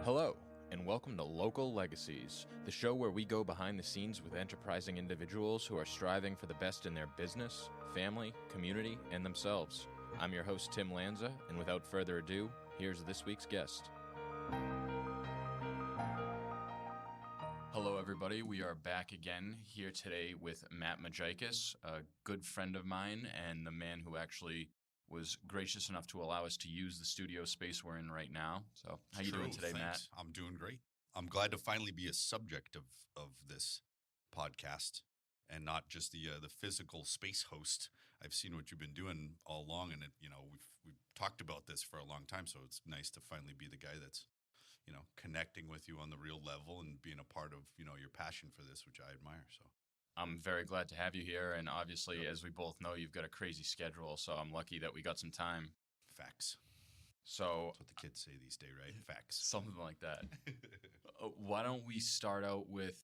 Hello, and welcome to Local Legacies, the show where we go behind the scenes with enterprising individuals who are striving for the best in their business, family, community, and themselves. I'm your host, Tim Lanza, and without further ado, here's this week's guest. Hello, everybody. We are back again here today with Matt Majikas, a good friend of mine and the man who actually was gracious enough to allow us to use the studio space we're in right now. So how you doing today, Matt? I'm doing great. I'm glad to finally be a subject of this podcast and not just the physical space host. I've seen what you've been doing all along, and we've talked about this for a long time. So it's nice to finally be the guy that's connecting with you on the real level and being a part of your passion for this, which I admire. So I'm very glad to have you here, and obviously, as we both know, you've got a crazy schedule, so I'm lucky that we got some time. Facts. So that's what the kids say these days, right? Facts. Something like that. Why don't we start out with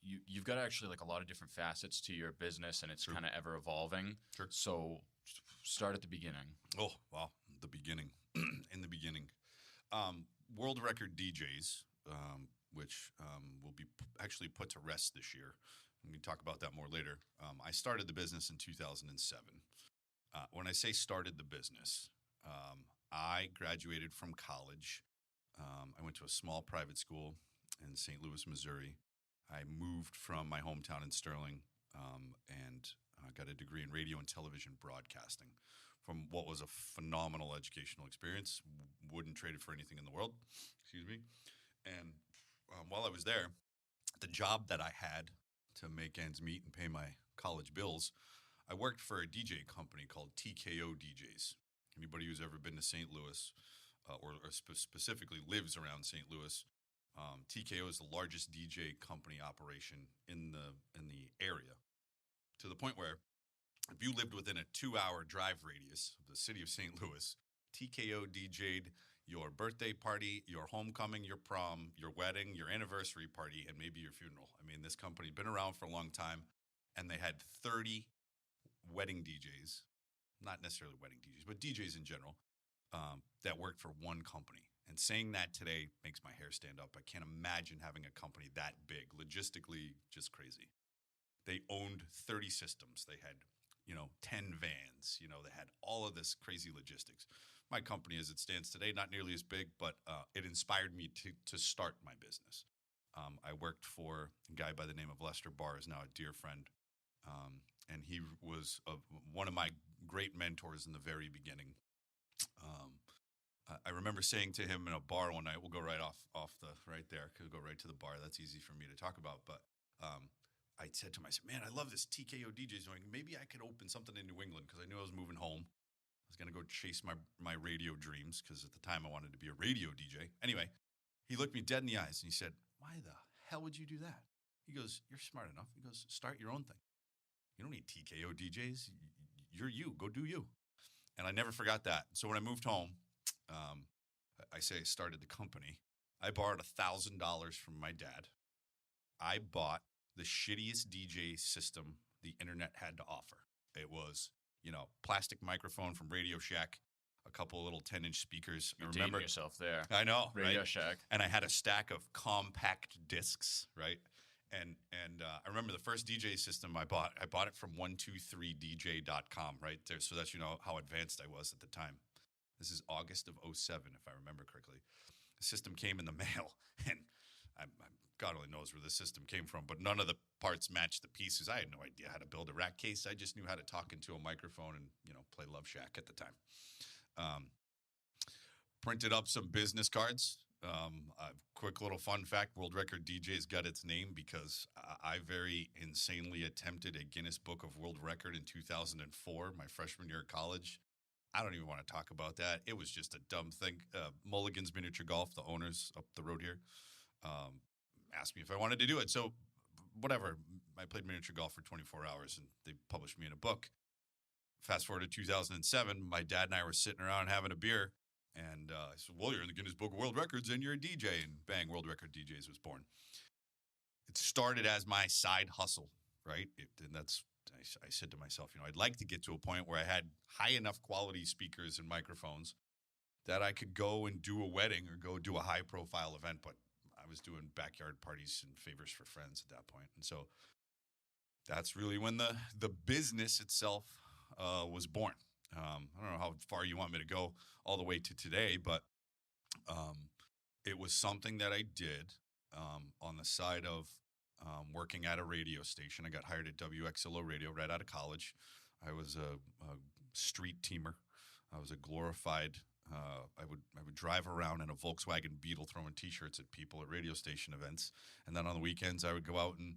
you've got actually like a lot of different facets to your business, and it's kind of ever evolving. Sure. So start at the beginning. Oh, well, the beginning. In the beginning. World record DJs, which will be actually put to rest this year. We can talk about that more later. I started the business in 2007. When I say started the business, I graduated from college. I went to a small private school in St. Louis, Missouri. I moved from my hometown in Sterling and got a degree in radio and television broadcasting from what was a phenomenal educational experience. Wouldn't trade it for anything in the world. Excuse me. And while I was there, the job that I had to make ends meet and pay my college bills, I worked for a DJ company called TKO DJs. Anybody who's ever been to St. Louis or specifically lives around St. Louis, TKO is the largest DJ company operation in the area, to the point where if you lived within a 2-hour drive radius of the city of St. Louis, TKO DJ'd your birthday party, your homecoming, your prom, your wedding, your anniversary party, and maybe your funeral. I mean, this company had been around for a long time, and they had 30 wedding DJs, not necessarily wedding DJs, but DJs in general, that worked for one company. And saying that today makes my hair stand up. I can't imagine having a company that big, logistically just crazy. They owned 30 systems. They had 10 vans, they had all of this crazy logistics. My company as it stands today, not nearly as big, but it inspired me to start my business. I worked for a guy by the name of Lester Barr, is now a dear friend. And he was one of my great mentors in the very beginning. I remember saying to him in a bar one night, we'll go right off the right there, because we'll go right to the bar. That's easy for me to talk about. But I said to myself, man, I love this TKO DJs doing. Maybe I could open something in New England, because I knew I was moving home. I was going to go chase my radio dreams, because at the time I wanted to be a radio DJ. Anyway, he looked me dead in the eyes and he said, why the hell would you do that? He goes, you're smart enough. He goes, start your own thing. You don't need TKO DJs. You're you. Go do you. And I never forgot that. So when I moved home, I say I started the company. I borrowed $1,000 from my dad. I bought the shittiest DJ system the internet had to offer. It was, plastic microphone from Radio Shack, a couple of little 10-inch speakers. You're dating yourself there. I know, Radio right? Shack. And I had a stack of compact discs, right? And I remember the first DJ system I bought it from 123dj.com, right there. So that's, how advanced I was at the time. This is August of 2007, if I remember correctly. The system came in the mail, and God only knows where the system came from, but none of the parts matched the pieces. I had no idea how to build a rack case. I just knew how to talk into a microphone and, play Love Shack at the time. Printed up some business cards. A quick little fun fact, World Record DJs got its name because I very insanely attempted a Guinness Book of World Record in 2004, my freshman year of college. I don't even want to talk about that. It was just a dumb thing. Mulligan's Miniature Golf, the owners up the road here, asked me if I wanted to do it. So whatever, I played miniature golf for 24 hours and they published me in a book. Fast forward to 2007, my dad and I were sitting around having a beer. And I said, well, you're in the Guinness Book of World Records and you're a DJ. And bang, World Record DJs was born. It started as my side hustle, right? I said to myself, I'd like to get to a point where I had high enough quality speakers and microphones that I could go and do a wedding or go do a high profile event, but I was doing backyard parties and favors for friends at that point. And so that's really when the business itself was born. I don't know how far you want me to go all the way to today, but it was something that I did on the side of working at a radio station. I got hired at WXLO Radio right out of college. I was a street teamer. I was a glorified. I would drive around in a Volkswagen Beetle throwing T-shirts at people at radio station events, and then on the weekends I would go out and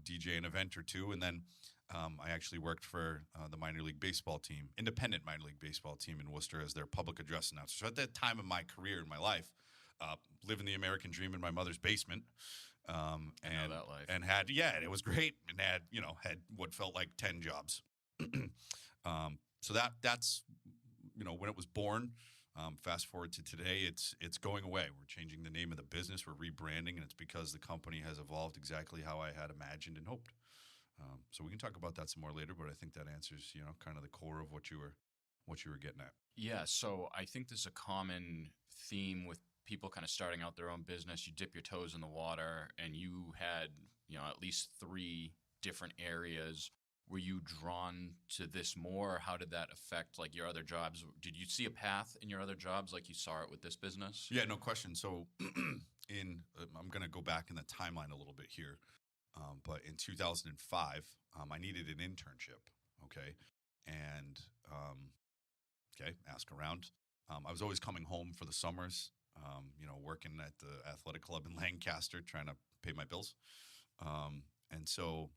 DJ an event or two, and then I actually worked for the minor league baseball team, independent minor league baseball team in Worcester as their public address announcer. So at that time of my career in my life, living the American dream in my mother's basement, I know that life. and it was great, and had what felt like 10 jobs. So that's when it was born. Fast forward to today, it's going away. We're changing the name of the business. We're rebranding, and it's because the company has evolved exactly how I had imagined and hoped. So we can talk about that some more later, but I think that answers kind of the core of what you were getting at. Yeah, so I think there's a common theme with people kind of starting out their own business. You dip your toes in the water, and you had at least 3 different areas. Were you drawn to this more? Or how did that affect like your other jobs? Did you see a path in your other jobs like you saw it with this business? Yeah, no question. So I'm going to go back in the timeline a little bit here. But in 2005, I needed an internship. Okay. And, ask around. I was always coming home for the summers, working at the athletic club in Lancaster, trying to pay my bills. And so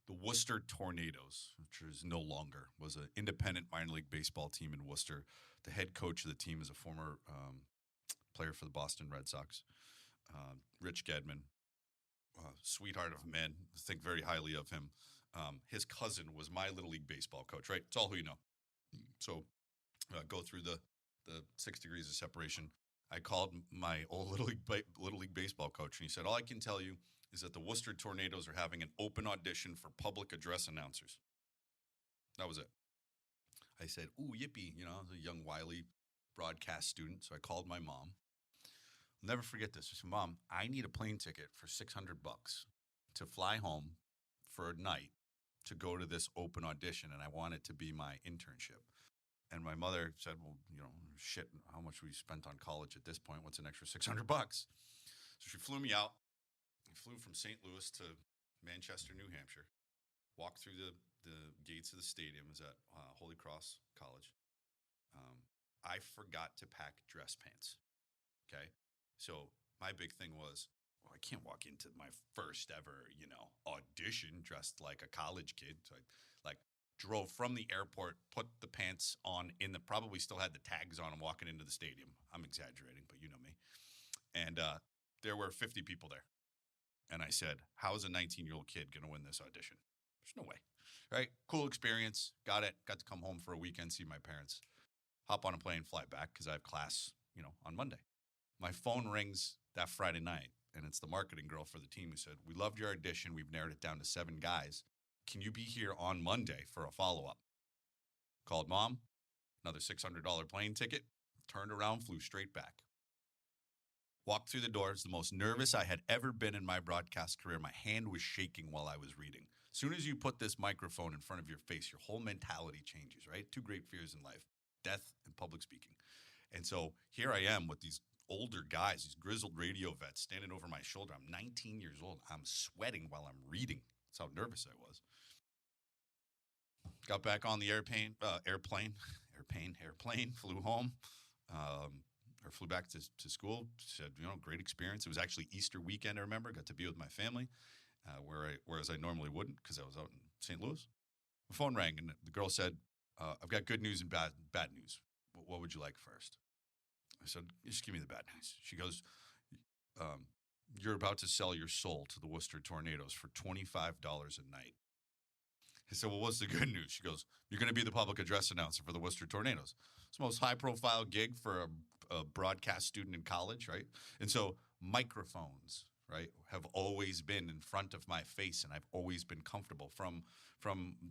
the Worcester Tornadoes, which is no longer, was an independent minor league baseball team in Worcester. The head coach of the team is a former player for the Boston Red Sox, Rich Gedman, sweetheart of a man. Think very highly of him. His cousin was my Little League baseball coach, right? It's all who you know. So go through the 6 degrees of separation. I called my old Little League baseball coach, and he said, all I can tell you is that the Worcester Tornadoes are having an open audition for public address announcers. That was it. I said, ooh, yippee. I was a young, wily broadcast student. So I called my mom. I'll never forget this. I said, Mom, I need a plane ticket for $600 to fly home for a night to go to this open audition, and I want it to be my internship. And my mother said, well, shit, how much we spent on college at this point? What's an extra $600? So she flew me out. I flew from St. Louis to Manchester, New Hampshire, walked through the gates of the stadium. It was at Holy Cross College. I forgot to pack dress pants, okay? So my big thing was, well, I can't walk into my first ever, audition dressed like a college kid. So I drove from the airport, put the pants on probably still had the tags on. I'm walking into the stadium. I'm exaggerating, but you know me. And there were 50 people there. And I said, how is a 19-year-old kid going to win this audition? There's no way, right? Cool experience. Got it. Got to come home for a weekend, see my parents, hop on a plane, fly back because I have class, on Monday. My phone rings that Friday night, and it's the marketing girl for the team who said, we loved your audition. We've narrowed it down to 7 guys. Can you be here on Monday for a follow-up? Called Mom, another $600 plane ticket, turned around, flew straight back. Walked through the doors, the most nervous I had ever been in my broadcast career. My hand was shaking while I was reading. As soon as you put this microphone in front of your face, your whole mentality changes, right? 2 great fears in life, death and public speaking. And so here I am with these older guys, these grizzled radio vets standing over my shoulder. I'm 19 years old. I'm sweating while I'm reading. That's how nervous I was. Got back on the airplane, flew home. Or flew back to school, said, great experience. It was actually Easter weekend, I remember. Got to be with my family, whereas I normally wouldn't because I was out in St. Louis. The phone rang, and the girl said, I've got good news and bad news. What would you like first? I said, just give me the bad news. She goes, you're about to sell your soul to the Worcester Tornadoes for $25 a night. I said, well, what's the good news? She goes, you're going to be the public address announcer for the Worcester Tornadoes. It's the most high-profile gig for a broadcast student in college, right? And so microphones, right, have always been in front of my face, and I've always been comfortable. From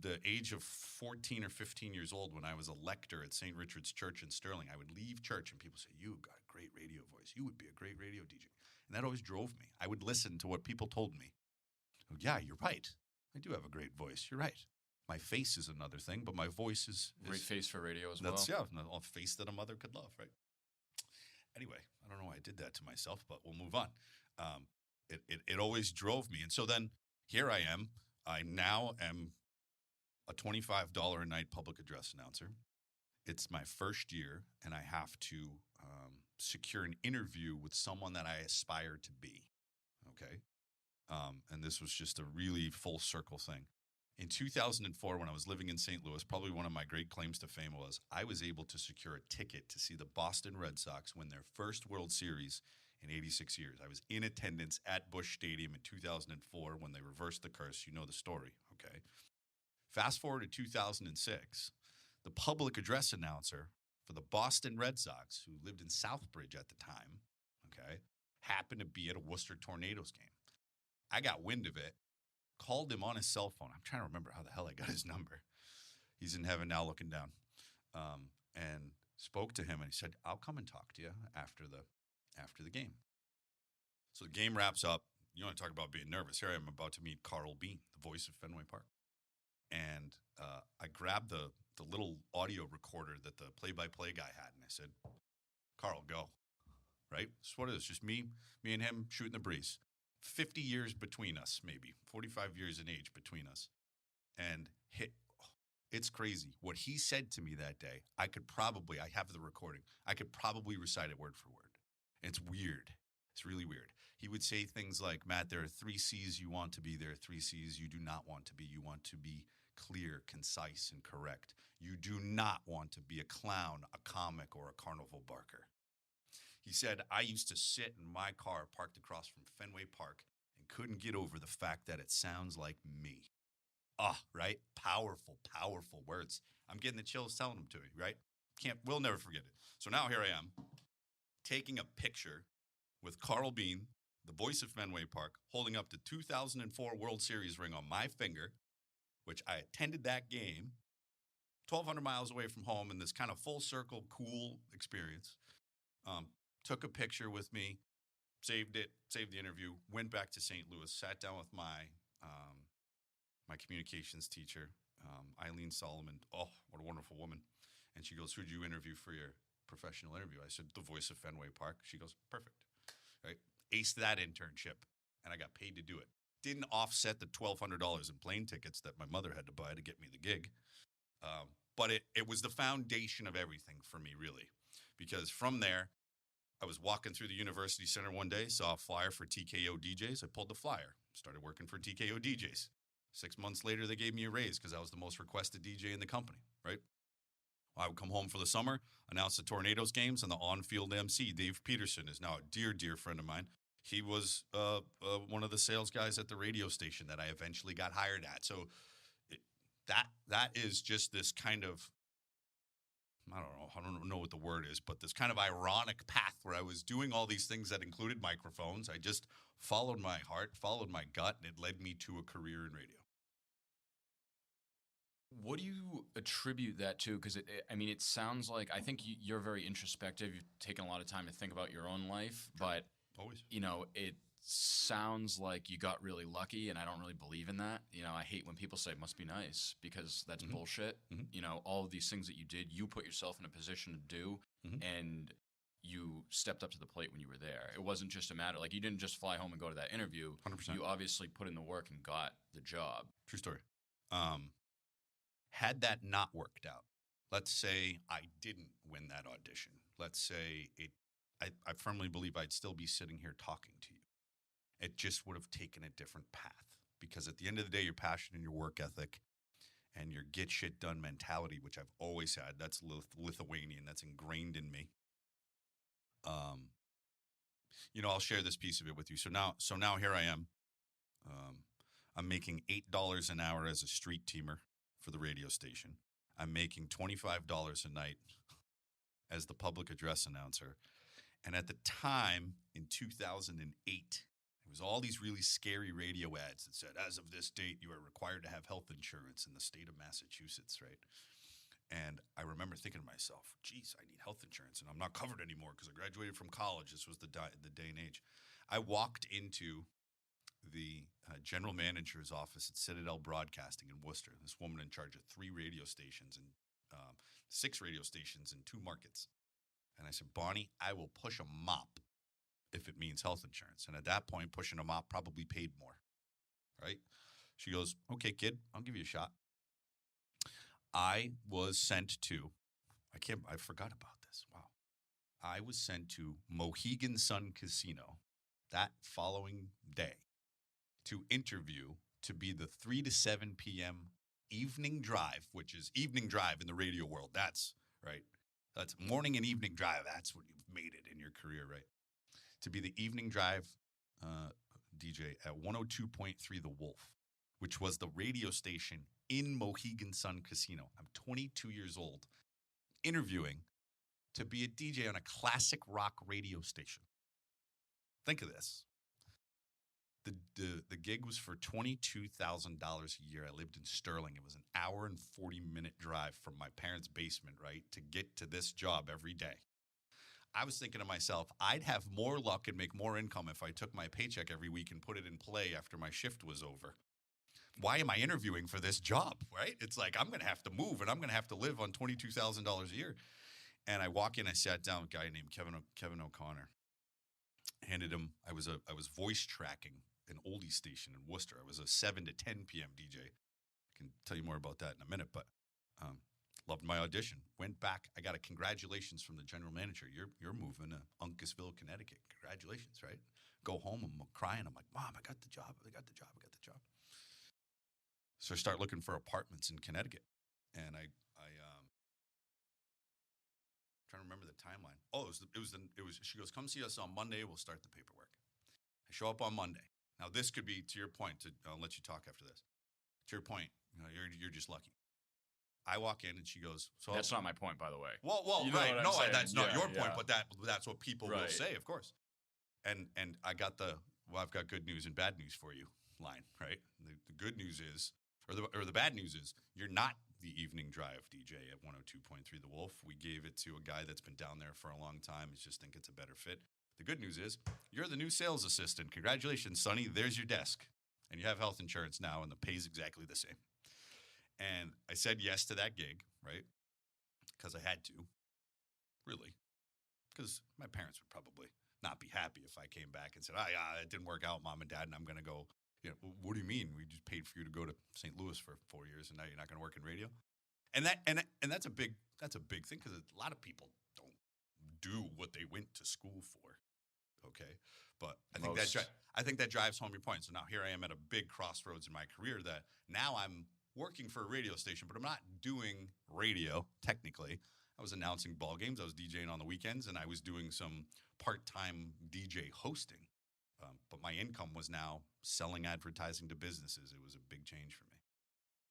the age of 14 or 15 years old, when I was a lector at St. Richard's Church in Sterling, I would leave church and people say, "You've got a great radio voice. You would be a great radio DJ." And that always drove me. I would listen to what people told me. Oh, yeah, you're right. I do have a great voice. You're right. My face is another thing, but my voice is Great face for radio as well. that's, yeah, a face that a mother could love, right? Anyway, I don't know why I did that to myself, but we'll move on. It always drove me. And so then here I am. I now am a $25 a night public address announcer. It's my first year, and I have to secure an interview with someone that I aspire to be, okay? And this was just a really full circle thing. In 2004, when I was living in St. Louis, probably one of my great claims to fame was I was able to secure a ticket to see the Boston Red Sox win their first World Series in 86 years. I was in attendance at Busch Stadium in 2004 when they reversed the curse. You know the story, okay? Fast forward to 2006, the public address announcer for the Boston Red Sox, who lived in Southbridge at the time, okay, happened to be at a Worcester Tornadoes game. I got wind of it, called him on his cell phone. I'm trying to remember how the hell I got his number. He's in heaven now looking down. And spoke to him, and he said, "I'll come and talk to you after the game." So the game wraps up. You want to talk about being nervous. Here I am about to meet Carl Bean, the voice of Fenway Park. And I grabbed the little audio recorder that the play-by-play guy had, and I said, "Carl, go." Right? That's what it is. Just me and him shooting the breeze. 50 years between us, maybe 45 years in age between us. And it's crazy. What he said to me that day, I have the recording. I could probably recite it word for word. It's weird. It's really weird. He would say things like, "Matt, there are 3 C's you want to be. There are 3 C's you do not want to be. You want to be clear, concise, and correct. You do not want to be a clown, a comic, or a carnival barker." He said, "I used to sit in my car parked across from Fenway Park and couldn't get over the fact that it sounds like me." Right? Powerful, powerful words. I'm getting the chills telling them to you, right? We'll never forget it. So now here I am taking a picture with Carl Bean, the voice of Fenway Park, holding up the 2004 World Series ring on my finger, which I attended that game 1,200 miles away from home in this kind of full circle, cool experience. Took a picture with me, saved the interview, went back to St. Louis, sat down with my communications teacher, Eileen Solomon. Oh, what a wonderful woman. And she goes, "Who'd you interview for your professional interview?" I said, "The voice of Fenway Park." She goes, "Perfect." Right? Aced that internship, and I got paid to do it. Didn't offset the $1,200 in plane tickets that my mother had to buy to get me the gig. But it was the foundation of everything for me, really. Because from there, I was walking through the University Center one day, saw a flyer for TKO DJs. I pulled the flyer, started working for TKO DJs. 6 months later, they gave me a raise because I was the most requested DJ in the company, right? I would come home for the summer, announce the Tornadoes games, and the on-field MC, Dave Peterson, is now a dear, dear friend of mine. He was one of the sales guys at the radio station that I eventually got hired at. So that is just this kind of, I don't know what the word is, but this kind of ironic path where I was doing all these things that included microphones. I just followed my heart, followed my gut, and it led me to a career in radio. What do you attribute that to? Because it sounds like, I think you're very introspective. You've taken a lot of time to think about your own life, but Always. It sounds like you got really lucky, and I don't really believe in that. I hate when people say it must be nice, because that's bullshit. All of these things that you did, you put yourself in a position to do, and you stepped up to the plate when you were there. It wasn't just a matter, like, you didn't just fly home and go to that interview. 100%. You obviously put in the work and got the job. True story. Had that not worked out, let's say I didn't win that audition. Let's say I firmly believe I'd still be sitting here talking to you. It just would have taken a different path, because at the end of the day, your passion and your work ethic and your get shit done mentality, which I've always had, that's Lithuanian, that's ingrained in me. I'll share this piece of it with you. So now here I am. I'm making $8 an hour as a street teamer for the radio station. I'm making $25 a night as the public address announcer. And at the time, in 2008, It was all these really scary radio ads that said, as of this date, you are required to have health insurance in the state of Massachusetts, right? And I remember thinking to myself, geez, I need health insurance, and I'm not covered anymore because I graduated from college. This was the day and age. I walked into the general manager's office at Citadel Broadcasting in Worcester, this woman in charge of 3 radio stations and 6 radio stations in 2 markets. And I said, Bonnie, I will push a mop if it means health insurance. And at that point, pushing a mop probably paid more, right? She goes, okay, kid, I'll give you a shot. I was sent to, I forgot about this. Wow. I was sent to Mohegan Sun Casino that following day to interview to be the 3 to 7 p.m. evening drive, which is evening drive in the radio world. That's right. That's morning and evening drive. That's what you've made it in your career, right? To be the evening drive DJ at 102.3 The Wolf, which was the radio station in Mohegan Sun Casino. I'm 22 years old, interviewing to be a DJ on a classic rock radio station. Think of this. The gig was for $22,000 a year. I lived in Sterling. It was an hour and 40-minute drive from my parents' basement, right, to get to this job every day. I was thinking to myself, I'd have more luck and make more income if I took my paycheck every week and put it in play after my shift was over. Why am I interviewing for this job, right? It's like I'm going to have to move and I'm going to have to live on $22,000 a year. And I walk in, I sat down with a guy named Kevin O'Connor. Handed him, I was voice tracking an oldie station in Worcester. I was a 7 to 10 p.m. DJ. I can tell you more about that in a minute, but loved my audition. Went back. I got a congratulations from the general manager. You're moving to Uncasville, Connecticut. Congratulations, right? Go home. I'm crying. I'm like, Mom, I got the job. I got the job. So I start looking for apartments in Connecticut, and I trying to remember the timeline. Oh, it was. She goes, come see us on Monday. We'll start the paperwork. I show up on Monday. Now this could be to your point. I'll let you talk after this. To your point, you're just lucky. I walk in and she goes, so that's not my point, by the way. Well, you know right? No, that's not your point, yeah. but that's what people will say, of course. And I got I've got good news and bad news for you line, right? The good news is, or the bad news is, you're not the evening drive DJ at 102.3 The Wolf. We gave it to a guy that's been down there for a long time. I just think it's a better fit. The good news is you're the new sales assistant. Congratulations, Sonny. There's your desk. And you have health insurance now, and the pay's exactly the same. And I said yes to that gig, right? Because I had to, really. Because my parents would probably not be happy if I came back and said, yeah, it didn't work out, Mom and Dad, and I'm going to go. What do you mean? We just paid for you to go to St. Louis for 4 years, and now you're not going to work in radio? And that's a big thing, because a lot of people don't do what they went to school for. Okay, but I think that drives home your point. So now here I am at a big crossroads in my career that now I'm working for a radio station, but I'm not doing radio technically. I was announcing ball games, I was DJing on the weekends, and I was doing some part-time DJ hosting. But my income was now selling advertising to businesses. It was a big change for me.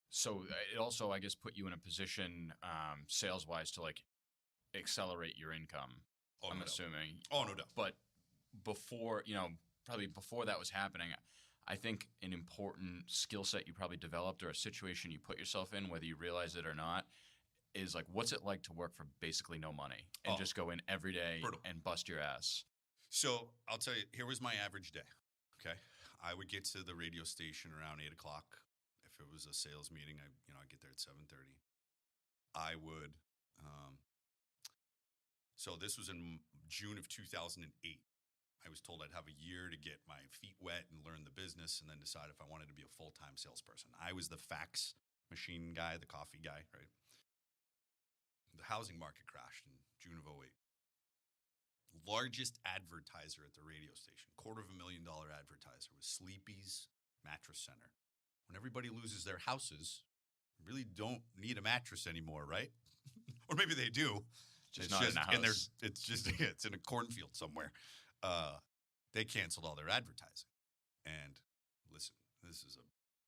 So it also, I guess, put you in a position sales-wise to like accelerate your income. I'm assuming. Oh, no doubt. But before, probably before that was happening, I think an important skill set you probably developed, or a situation you put yourself in, whether you realize it or not, is like, what's it like to work for basically no money and just go in every day and bust your ass? So I'll tell you, here was my average day. Okay, I would get to the radio station around 8 o'clock. If it was a sales meeting, I'd get there at 7:30. I would. So this was in June of 2008. I was told I'd have a year to get my feet wet and learn the business, and then decide if I wanted to be a full-time salesperson. I was the fax machine guy, the coffee guy, right? The housing market crashed in June of 08. Largest advertiser at the radio station, $250,000 advertiser, was Sleepy's Mattress Center. When everybody loses their houses, they really don't need a mattress anymore, right? Or maybe they do. It's not in a house. It's in a cornfield somewhere. They canceled all their advertising. And listen, this is a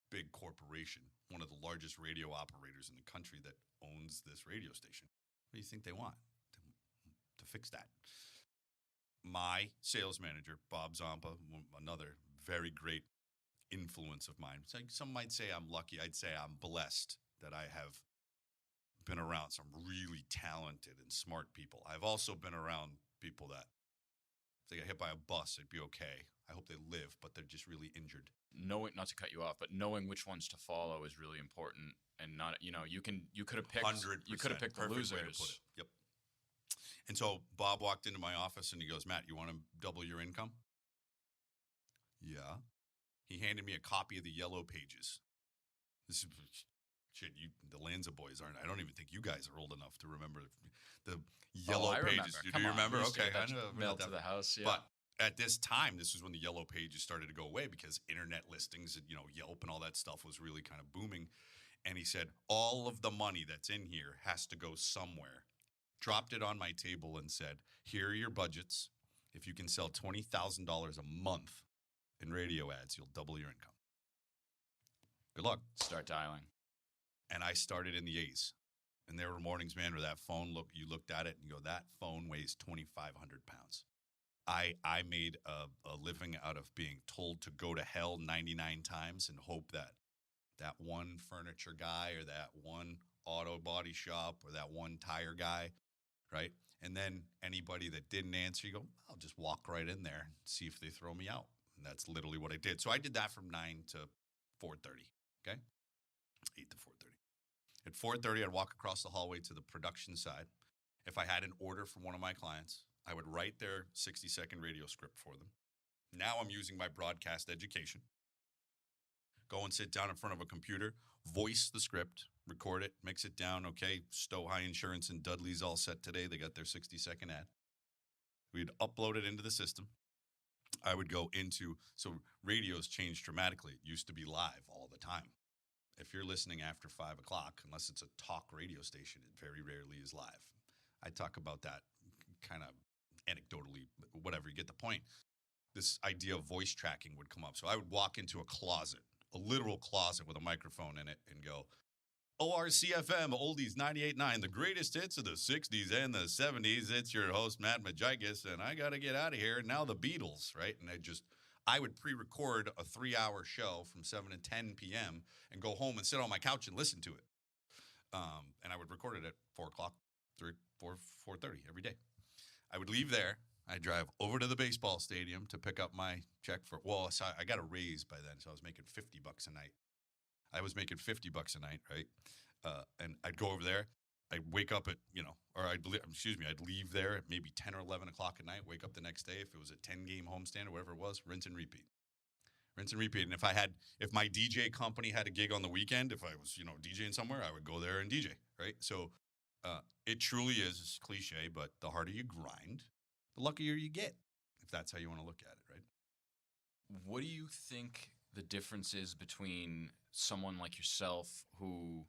big corporation, one of the largest radio operators in the country that owns this radio station. What do you think they want to fix that? My sales manager, Bob Zompa, another very great influence of mine. So some might say I'm lucky. I'd say I'm blessed that I have been around some really talented and smart people. I've also been around people that if they got hit by a bus, it'd be okay. I hope they live, but they're just really injured. Knowing, not to cut you off, but knowing which ones to follow is really important. And not, you could have picked 100%. You could have picked the Perfect losers. way to put it. Yep. And so Bob walked into my office and he goes, "Matt, you want to double your income?" Yeah. He handed me a copy of the Yellow Pages. This is shit. The Lanza boys aren't. I don't even think you guys are old enough to remember the Yellow Pages. Do you remember? Okay, I know. Mailed to the house. Yeah. But at this time, this is when the Yellow Pages started to go away because internet listings, Yelp and all that stuff was really kind of booming. And he said, all of the money that's in here has to go somewhere. Dropped it on my table and said, here are your budgets. If you can sell $20,000 a month in radio ads, you'll double your income. Good luck. Start dialing. And I started in the A's. And there were mornings, man, where that phone, you looked at it and you go, that phone weighs 2,500 pounds. I made a living out of being told to go to hell 99 times and hope that one furniture guy or that one auto body shop or that one tire guy, right? And then anybody that didn't answer, you go, I'll just walk right in there and see if they throw me out. And that's literally what I did. So I did that from 9 to 4:30, okay? 8 to 4:30. At 4:30, I'd walk across the hallway to the production side. If I had an order from one of my clients, I would write their 60-second radio script for them. Now I'm using my broadcast education. Go and sit down in front of a computer, voice the script, record it, mix it down. Okay, Stowe High Insurance and Dudley's all set today. They got their 60-second ad. We'd upload it into the system. I would go into, so radio's changed dramatically. It used to be live all the time. If you're listening after 5 o'clock, unless it's a talk radio station, it very rarely is live. I talk about that kind of anecdotally, whatever, you get the point. This idea of voice tracking would come up. So I would walk into a closet, a literal closet with a microphone in it and go, ORCFM, Oldies 98.9, the greatest hits of the 60s and the 70s. It's your host, Matt Majikas, and I got to get out of here. Now the Beatles, right? And I would pre-record a 3-hour show from 7 to 10 p.m. and go home and sit on my couch and listen to it. And I would record it at 4 o'clock, 4:30 every day. I would leave there. I'd drive over to the baseball stadium to pick up my check so I got a raise by then, so I was making $50 a night. $50 a night, right? And I'd go over there. I'd wake up at, I'd leave there at maybe 10 or 11 o'clock at night, wake up the next day. If it was a 10-game homestand or whatever it was, rinse and repeat. And if my DJ company had a gig on the weekend, if I was, DJing somewhere, I would go there and DJ, right? So it truly is, it's cliche, but the harder you grind, the luckier you get, if that's how you want to look at it, right? What do you think the difference is between someone like yourself who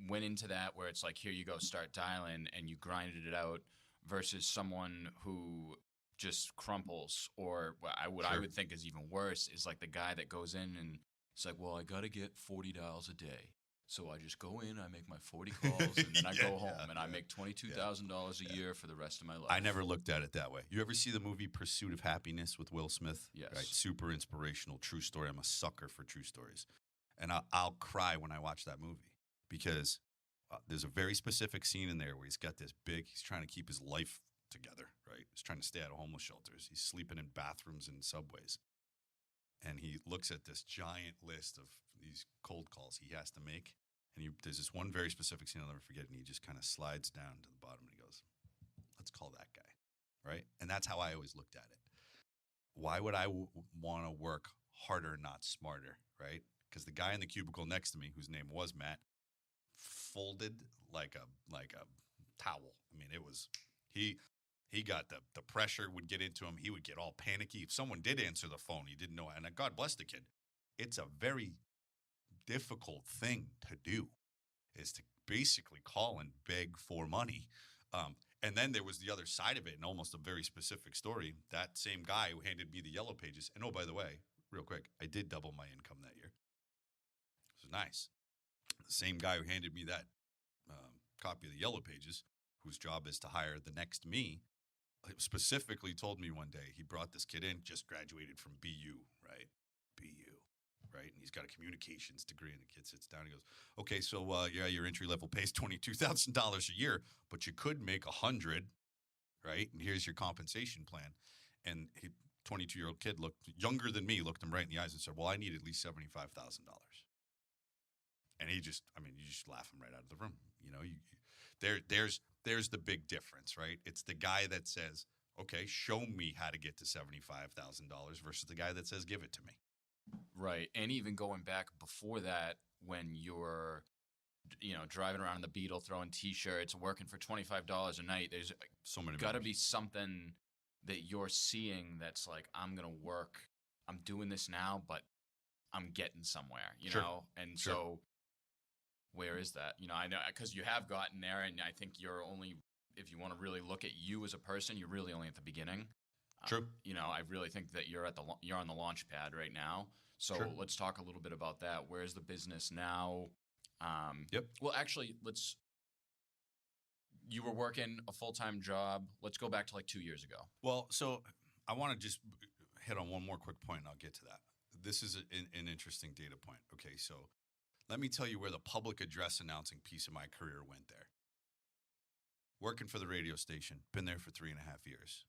went into that where it's like, here you go, start dialing, and you grinded it out, versus someone who just crumples, or what I would think is even worse is like the guy that goes in and it's like, well, I got to get 40 dials a day. So I just go in, I make my 40 calls, and then I go home, and I make $22,000 a year for the rest of my life. I never looked at it that way. You ever see the movie Pursuit of Happiness with Will Smith? Yes. Right? Super inspirational, true story. I'm a sucker for true stories. And I'll cry when I watch that movie because there's a very specific scene in there where he's trying to keep his life together, right? He's trying to stay out of homeless shelters. He's sleeping in bathrooms and subways. And he looks at this giant list of these cold calls he has to make. And there's this one very specific scene I'll never forget. And he just kind of slides down to the bottom and he goes, let's call that guy, right? And that's how I always looked at it. Why would I want to work harder, not smarter, right? Because the guy in the cubicle next to me, whose name was Matt, folded like a towel. I mean, it was he got the pressure would get into him. He would get all panicky. If someone did answer the phone, he didn't know. And God bless the kid. It's a very difficult thing to do, is to basically call and beg for money. And then there was the other side of it, and almost a very specific story. That same guy who handed me the Yellow Pages, and oh, by the way, real quick, I did double my income that year. It was nice. The same guy who handed me that copy of the Yellow Pages, whose job is to hire the next me, specifically told me one day, he brought this kid in, just graduated from BU, right? Be you, right? And he's got a communications degree, and the kid sits down and goes, okay, so yeah, your entry level pays $22,000 a year, but you could make 100, right? And here's your compensation plan. And he, 22-year-old kid looked younger than me, looked him right in the eyes and said, well, I need at least $75,000. And he just, I mean, you just laugh him right out of the room. You know, there's the big difference, right? It's the guy that says, okay, show me how to get to $75,000 versus the guy that says, give it to me. Right. And even going back before that, when you're, driving around in the Beetle, throwing T-shirts, working for $25 a night, there's so many got to be something that you're seeing that's like, I'm going to work, I'm doing this now, but I'm getting somewhere, you know? And so where is that? I know, because you have gotten there, and I think you're only, if you want to really look at you as a person, you're really only at the beginning. True. I really think that you're on the launch pad right now. So let's talk a little bit about that. Where's the business now? Yep. Well, actually, you were working a full-time job. Let's go back to like 2 years ago. Well, so I want to just hit on one more quick point, and I'll get to that. This is an interesting data point. Okay, so let me tell you where the public address announcing piece of my career went there. Working for the radio station, been there for 3.5 years.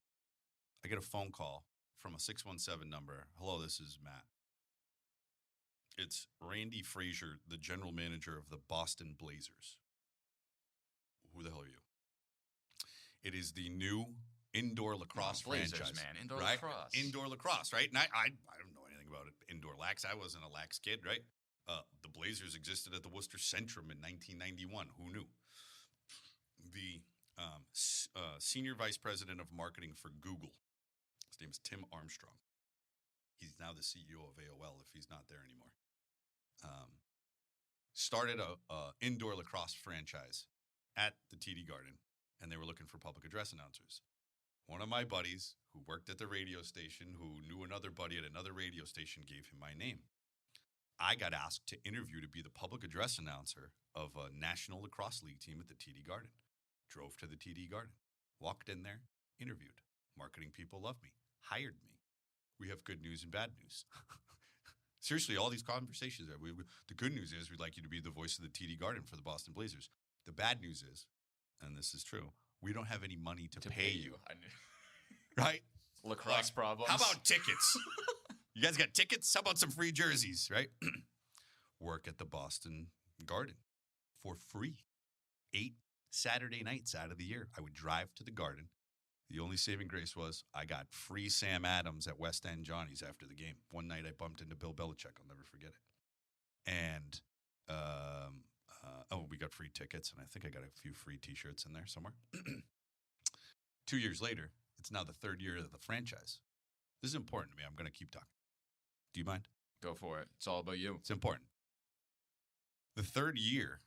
I get a phone call from a 617 number. Hello, this is Matt. It's Randy Frazier, the general manager of the Boston Blazers. Who the hell are you? It is the new indoor lacrosse Blazers, franchise. Man. Indoor right? lacrosse. Indoor lacrosse, right? And I don't know anything about it. Indoor lax. I wasn't a lax kid, right? The Blazers existed at the Worcester Centrum in 1991. Who knew? The senior vice president of marketing for Google. His name is Tim Armstrong. He's now the CEO of AOL if he's not there anymore. Started a indoor lacrosse franchise at the TD Garden, and they were looking for public address announcers. One of my buddies who worked at the radio station, who knew another buddy at another radio station, gave him my name. I got asked to interview to be the public address announcer of a National Lacrosse League team at the TD Garden. Drove to the TD Garden, walked in there, interviewed. Marketing people love me, hired me. We have good news and bad news. Seriously, all these conversations. The good news is we'd like you to be the voice of the TD Garden for the Boston Blazers. The bad news is, and this is true, we don't have any money to pay you. Right? Lacrosse problems. How about tickets? You guys got tickets? How about some free jerseys, right? Work at the Boston Garden for free. 8 Saturday nights out of the year. I would drive to the Garden. The only saving grace was I got free Sam Adams at West End Johnny's after the game. One night I bumped into Bill Belichick. I'll never forget it. And, we got free tickets, and I think I got a few free T-shirts in there somewhere. 2 years later, it's now the third year of the franchise. This is important to me. I'm going to keep talking. Do you mind? Go for it. It's all about you. It's important. The third year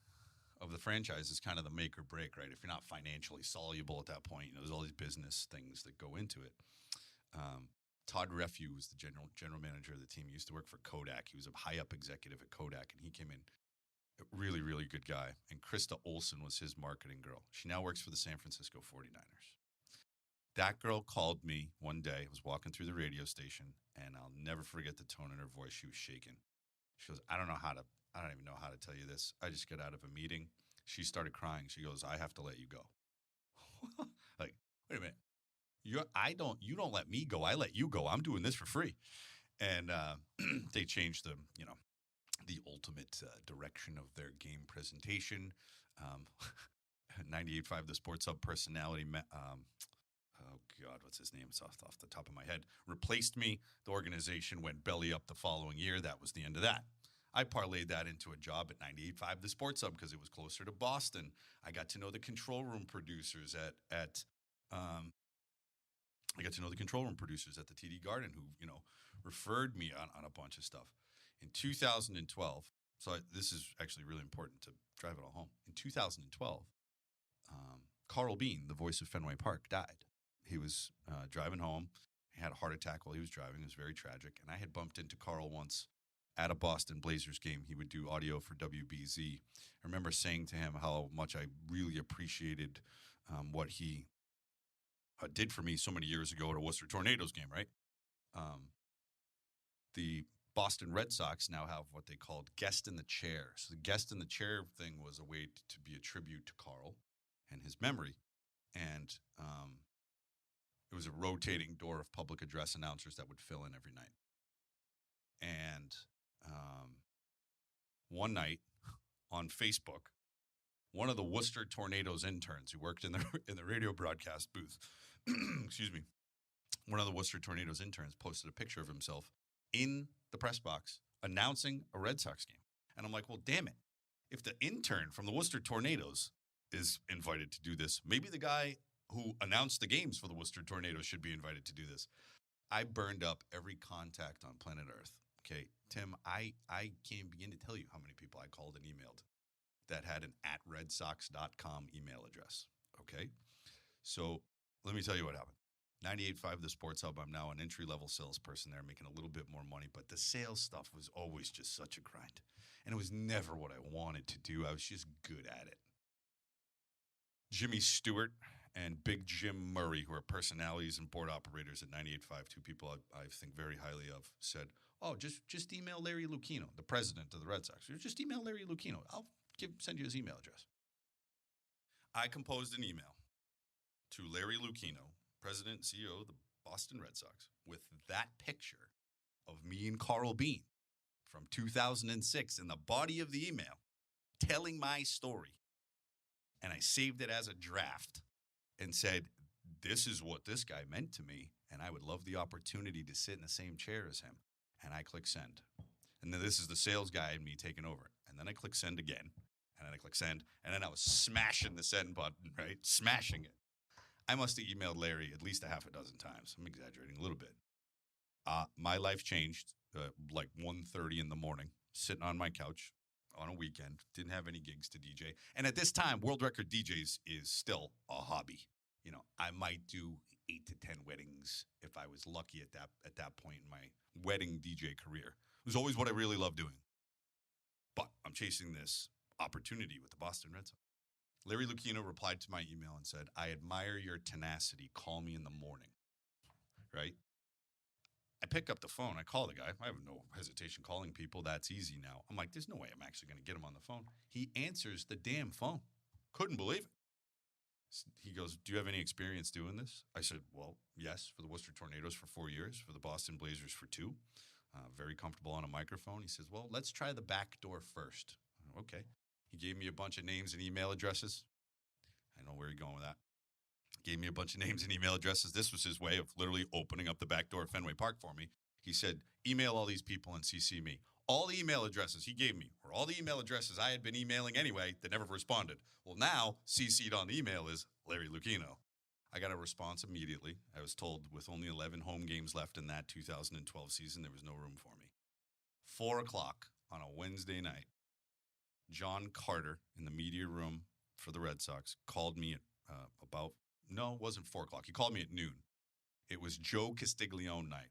of the franchise is kind of the make or break, right? If you're not financially soluble at that point, there's all these business things that go into it. Todd Refue was the general manager of the team. He used to work for Kodak. He was a high-up executive at Kodak, and he came in, a really, really good guy. And Krista Olson was his marketing girl. She now works for the San Francisco 49ers. That girl called me one day. I was walking through the radio station, and I'll never forget the tone in her voice. She was shaking. She goes, I don't even know how to tell you this. I just got out of a meeting. She started crying. She goes, I have to let you go. Like, wait a minute. You don't let me go. I let you go. I'm doing this for free. And they changed the ultimate direction of their game presentation. 98.5, the Sports Hub personality. Oh, God, what's his name? It's off the top of my head. Replaced me. The organization went belly up the following year. That was the end of that. I parlayed that into a job at 98.5, the Sports Hub, because it was closer to Boston. I got to know the control room producers at the TD Garden who, referred me on a bunch of stuff. In 2012, this is actually really important to drive it all home. In 2012, Carl Bean, the voice of Fenway Park, died. He was driving home. He had a heart attack while he was driving. It was very tragic. And I had bumped into Carl once at a Boston Blazers game. He would do audio for WBZ. I remember saying to him how much I really appreciated what he did for me so many years ago at a Worcester Tornadoes game, right? the Boston Red Sox now have what they called guest in the chair. So the guest in the chair thing was a way to be a tribute to Carl and his memory. And it was a rotating door of public address announcers that would fill in every night. And one night on Facebook, one of the Worcester Tornadoes interns who worked in the radio broadcast booth, excuse me, one of the Worcester Tornadoes interns posted a picture of himself in the press box announcing a Red Sox game. And I'm like, well, damn it. If the intern from the Worcester Tornadoes is invited to do this, maybe the guy who announced the games for the Worcester Tornadoes should be invited to do this. I burned up every contact on planet Earth. Okay, Tim, I can't begin to tell you how many people I called and emailed that had an @redsox.com email address. Okay, so let me tell you what happened. 98.5 The Sports Hub, I'm now an entry-level salesperson there, making a little bit more money, but the sales stuff was always just such a grind. And it was never what I wanted to do. I was just good at it. Jimmy Stewart and Big Jim Murray, who are personalities and board operators at 98.5, two people I think very highly of, said, oh, just email Larry Lucchino, the president of the Red Sox. Just email Larry Lucchino. I'll send you his email address. I composed an email to Larry Lucchino, president and CEO of the Boston Red Sox, with that picture of me and Carl Bean from 2006 in the body of the email telling my story. And I saved it as a draft and said, this is what this guy meant to me, and I would love the opportunity to sit in the same chair as him. And I click send. And then this is the sales guy and me taking over. And then I click send again. And then I click send. And then I was smashing the send button, right? Smashing it. I must have emailed Larry at least a half a dozen times. I'm exaggerating a little bit. My life changed like 1:30 in the morning, sitting on my couch on a weekend. Didn't have any gigs to DJ. And at this time, World Record DJs is still a hobby. You know, I might do 8 to 10 weddings if I was lucky at that point in my wedding DJ career. It was always what I really loved doing. But I'm chasing this opportunity with the Boston Red Sox. Larry Lucchino replied to my email and said, I admire your tenacity. Call me in the morning. Right? I pick up the phone. I call the guy. I have no hesitation calling people. That's easy now. I'm like, there's no way I'm actually going to get him on the phone. He answers the damn phone. Couldn't believe it. He goes, do you have any experience doing this? I said, well, yes, for the Worcester Tornadoes for 4 years, for the Boston Blazers for 2. Very comfortable on a microphone. He says, well, let's try the back door first. Okay. He gave me a bunch of names and email addresses. I know where you're going with that. Gave me a bunch of names and email addresses. This was his way of literally opening up the back door of Fenway Park for me. He said, email all these people and CC me. All the email addresses he gave me were all the email addresses I had been emailing anyway that never responded. Well, now CC'd on the email is Larry Lucchino. I got a response immediately. I was told with only 11 home games left in that 2012 season, there was no room for me. 4 o'clock on a Wednesday night, John Carter in the media room for the Red Sox called me at it wasn't 4 o'clock. He called me at noon. It was Joe Castiglione night.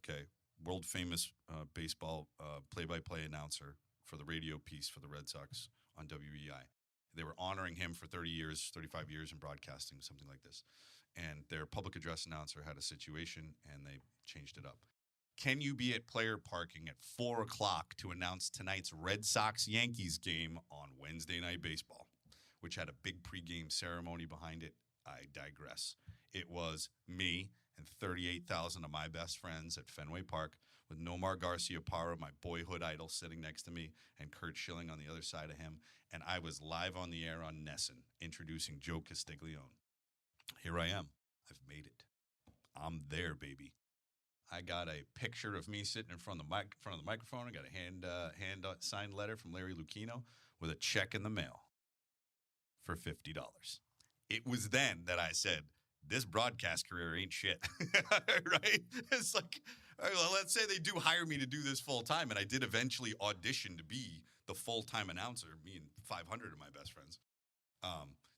Okay. World famous baseball play-by-play announcer for the radio piece for the Red Sox on WEI. They were honoring him for 30 years, 35 years in broadcasting, something like this. And their public address announcer had a situation, and they changed it up. Can you be at player parking at 4 o'clock to announce tonight's Red Sox-Yankees game on Wednesday Night Baseball, which had a big pregame ceremony behind it? I digress. It was me and 38,000 of my best friends at Fenway Park with Nomar Garciaparra, my boyhood idol, sitting next to me, and Kurt Schilling on the other side of him. And I was live on the air on Nesson introducing Joe Castiglione. Here I am. I've made it. I'm there, baby. I got a picture of me sitting in front of the microphone. I got a hand signed letter from Larry Lucchino with a check in the mail for $50. It was then that I said, this broadcast career ain't shit, right? It's like, well, let's say they do hire me to do this full time, and I did eventually audition to be the full-time announcer, me and 500 of my best friends.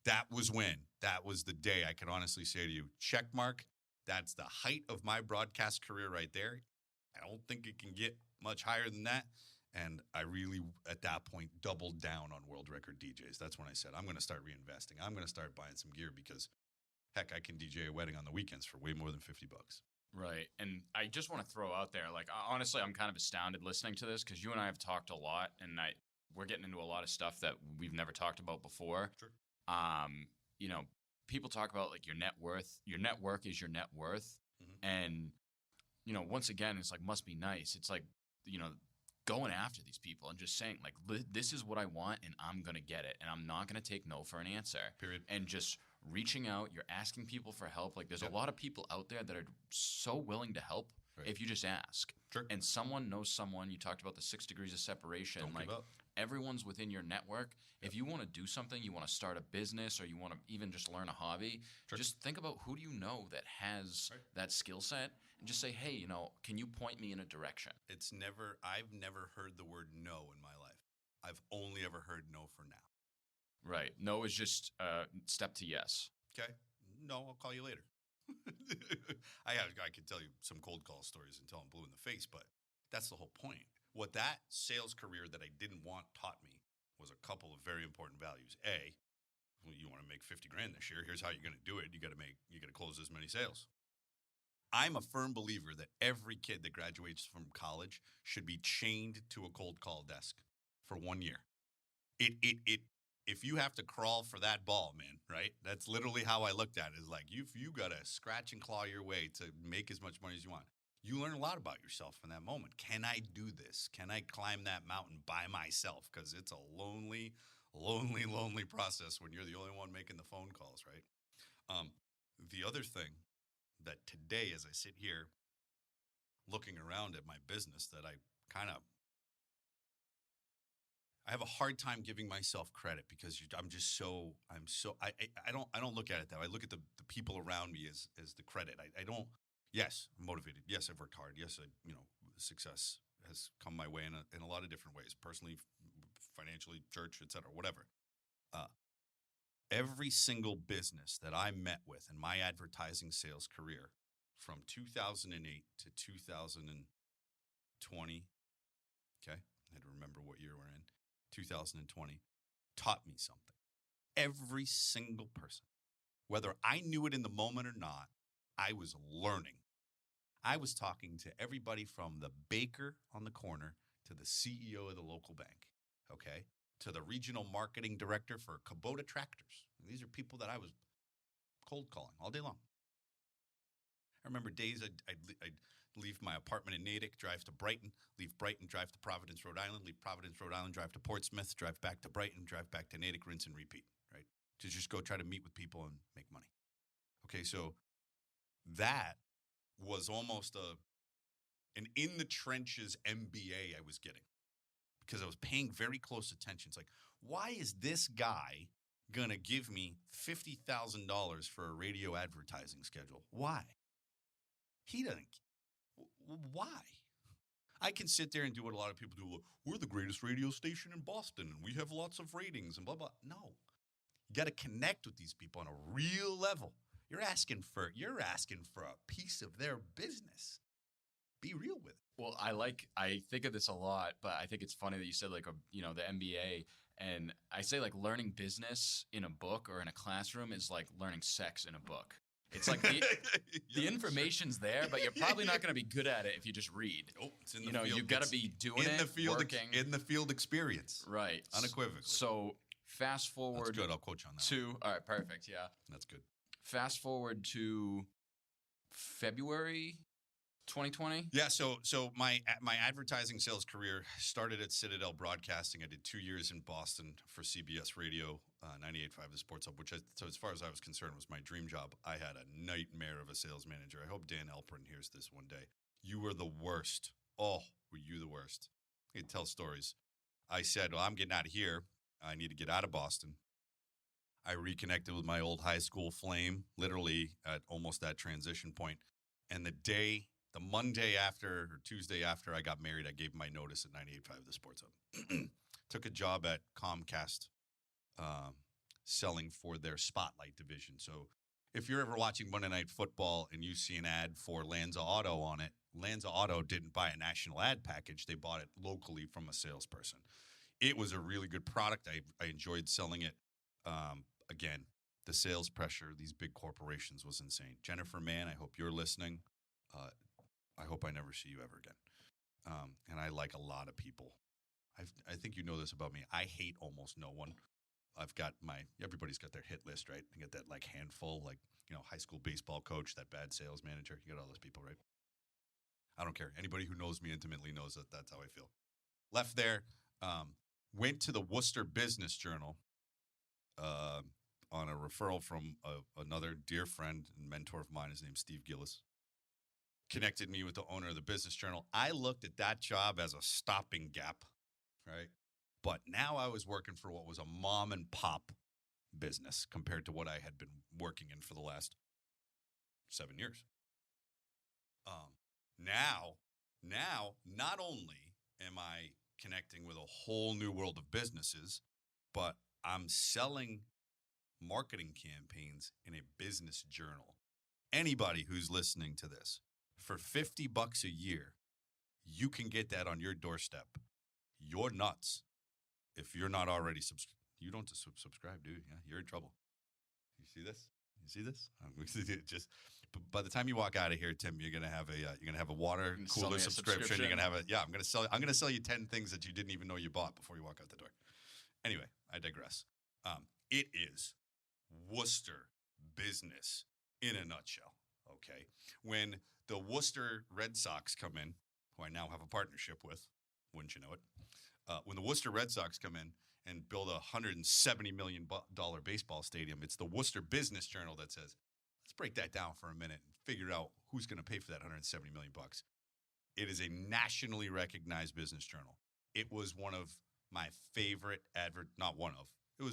That was the day I can honestly say to you, check mark, that's the height of my broadcast career right there. I don't think it can get much higher than that. And I really, at that point, doubled down on World Record DJs. That's when I said, I'm going to start reinvesting. I'm going to start buying some gear because, heck, I can DJ a wedding on the weekends for way more than $50. Right. And I just want to throw out there, like, honestly, I'm kind of astounded listening to this because you and I have talked a lot, and we're getting into a lot of stuff that we've never talked about before. Sure. Um, you know, people talk about like your net worth. Your network is your net worth. And, once again, it's like, must be nice. It's like, going after these people and just saying, like, this is what I want and I'm going to get it. And I'm not going to take no for an answer. Period. And just reaching out, you're asking people for help. Like, there's Yep. a lot of people out there that are so willing to help if you just ask. Sure. And someone knows someone. You talked about the 6 degrees of separation. Don't give up. Everyone's within your network. If you want to do something, you want to start a business, or you want to even just learn a hobby, just think about who do you know that has that skill set, and just say, hey, can you point me in a direction? I've never heard the word no in my life. I've only ever heard no for now. Right. No is just step to yes. Okay. No, I'll call you later. I could tell you some cold call stories until I'm blue in the face, but that's the whole point. What that sales career that I didn't want taught me was a couple of very important values. A, well, you want to make 50 grand this year. Here's how you're going to do it. You got to close as many sales. I'm a firm believer that every kid that graduates from college should be chained to a cold call desk for 1 year. If you have to crawl for that ball, man, right? That's literally how I looked at it. Is like you got to scratch and claw your way to make as much money as you want. You learn a lot about yourself in that moment. Can I do this? Can I climb that mountain by myself? Because it's a lonely, lonely, lonely process when you're the only one making the phone calls, right? The other thing that today, as I sit here looking around at my business, that I have a hard time giving myself credit because I don't look at it that way. I look at the people around me as the credit. I don't. Yes, I'm motivated. Yes, I've worked hard. Yes, success has come my way in a lot of different ways, personally, financially, church, et cetera, whatever. Every single business that I met with in my advertising sales career from 2008 to 2020, okay, I had to remember what year we're in, 2020, taught me something. Every single person, whether I knew it in the moment or not, I was learning. I was talking to everybody from the baker on the corner to the CEO of the local bank, okay, to the regional marketing director for Kubota Tractors. These are people that I was cold calling all day long. I remember days I'd leave my apartment in Natick, drive to Brighton, leave Brighton, drive to Providence, Rhode Island, leave Providence, Rhode Island, drive to Portsmouth, drive back to Brighton, drive back to Natick, rinse and repeat, right? To just go try to meet with people and make money. Okay, so that was almost an in the trenches MBA I was getting because I was paying very close attention. It's like, why is this guy going to give me $50,000 for a radio advertising schedule? Why? He doesn't. Why? I can sit there and do what a lot of people do. We're the greatest radio station in Boston and we have lots of ratings and blah, blah. No. You got to connect with these people on a real level. You're asking for a piece of their business. Be real with it. Well, I think of this a lot, but I think it's funny that you said like the MBA, and I say like learning business in a book or in a classroom is like learning sex in a book. It's like the information's there, but you're probably not going to be good at it if you just read. Nope, it's in the field. You've got to be doing in it, the field, working. In the field experience. Right. Unequivocally. So fast forward. That's good. I'll quote you on that. All right, perfect. Yeah. That's good. Fast forward to February 2020. Yeah, so my advertising sales career started at Citadel Broadcasting. I did 2 years in Boston for CBS Radio, 98.5 The Sports Hub, so as far as I was concerned, was my dream job. I had a nightmare of a sales manager. I hope Dan Elprin hears this one day. You were the worst. Oh, were you the worst? He'd tell stories. I said, well, I'm getting out of here. I need to get out of Boston. I reconnected with my old high school flame, literally at almost that transition point. And the Monday after or Tuesday after I got married, I gave my notice at 98.5 The Sports Hub. Took a job at Comcast selling for their Spotlight division. So if you're ever watching Monday Night Football and you see an ad for Lanza Auto on it, Lanza Auto didn't buy a national ad package. They bought it locally from a salesperson. It was a really good product. I enjoyed selling it. Again, the sales pressure, these big corporations was insane. Jennifer Mann, I hope you're listening. I hope I never see you ever again. And I like a lot of people. I think you know this about me. I hate almost no one. I've got everybody's got their hit list, right? I get that like handful, like, high school baseball coach, that bad sales manager. You got all those people, right? I don't care. Anybody who knows me intimately knows that that's how I feel. Left there, went to the Worcester Business Journal on a referral from another dear friend and mentor of mine. His name's Steve Gillis. Connected me with the owner of the Business Journal. I looked at that job as a stopping gap, right? But now I was working for what was a mom and pop business compared to what I had been working in for the last 7 years. Now, not only am I connecting with a whole new world of businesses, but I'm selling marketing campaigns in a business journal. Anybody who's listening to this, for $50 a year, you can get that on your doorstep. You're nuts. If you're not already you don't subscribe, dude. Yeah, you're in trouble. You see this? Just by the time you walk out of here, Tim, you're gonna have a water cooler subscription. You're gonna have I'm gonna sell you 10 things that you didn't even know you bought before you walk out the door. Anyway, I digress. It is Worcester business in a nutshell. Okay, when the Worcester Red Sox come in, who I now have a partnership with, wouldn't you know it? When the Worcester Red Sox come in and build a $170 million baseball stadium, it's the Worcester Business Journal that says, let's break that down for a minute and figure out who's going to pay for that $170 million. It is a nationally recognized business journal. It was one of my favorite it was it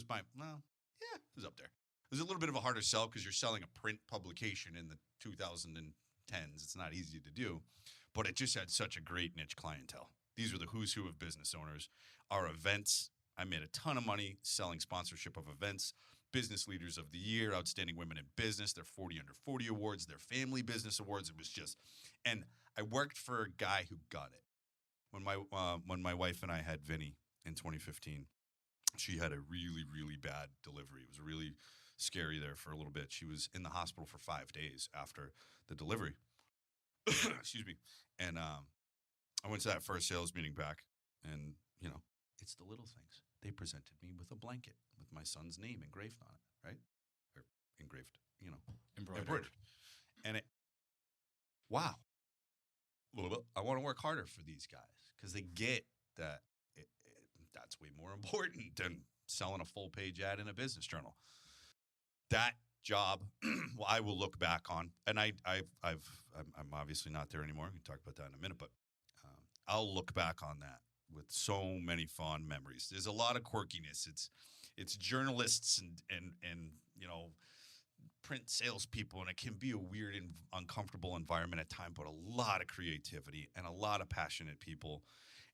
was up there. It was a little bit of a harder sell because you're selling a print publication in the 2010s. It's not easy to do, but it just had such a great niche clientele. These were the who's who of business owners. Our events, I made a ton of money selling sponsorship of events, business leaders of the year, outstanding women in business, their 40 under 40 awards, their family business awards. It was just, and I worked for a guy who got it. When my wife and I had Vinny in 2015, she had a really, really bad delivery. It was really scary there for a little bit. She was in the hospital for 5 days after the delivery. Excuse me. And I went to that first sales meeting back, and, it's the little things. They presented me with a blanket with my son's name engraved on it, right? Or engraved, embroidered. And wow. I want to work harder for these guys because they get that that's way more important than selling a full-page ad in a business journal. That job, I will look back on, and I'm obviously not there anymore. We can talk about that in a minute, but I'll look back on that with so many fond memories. There's a lot of quirkiness. It's journalists and print salespeople, and it can be a weird and uncomfortable environment at times, but a lot of creativity and a lot of passionate people,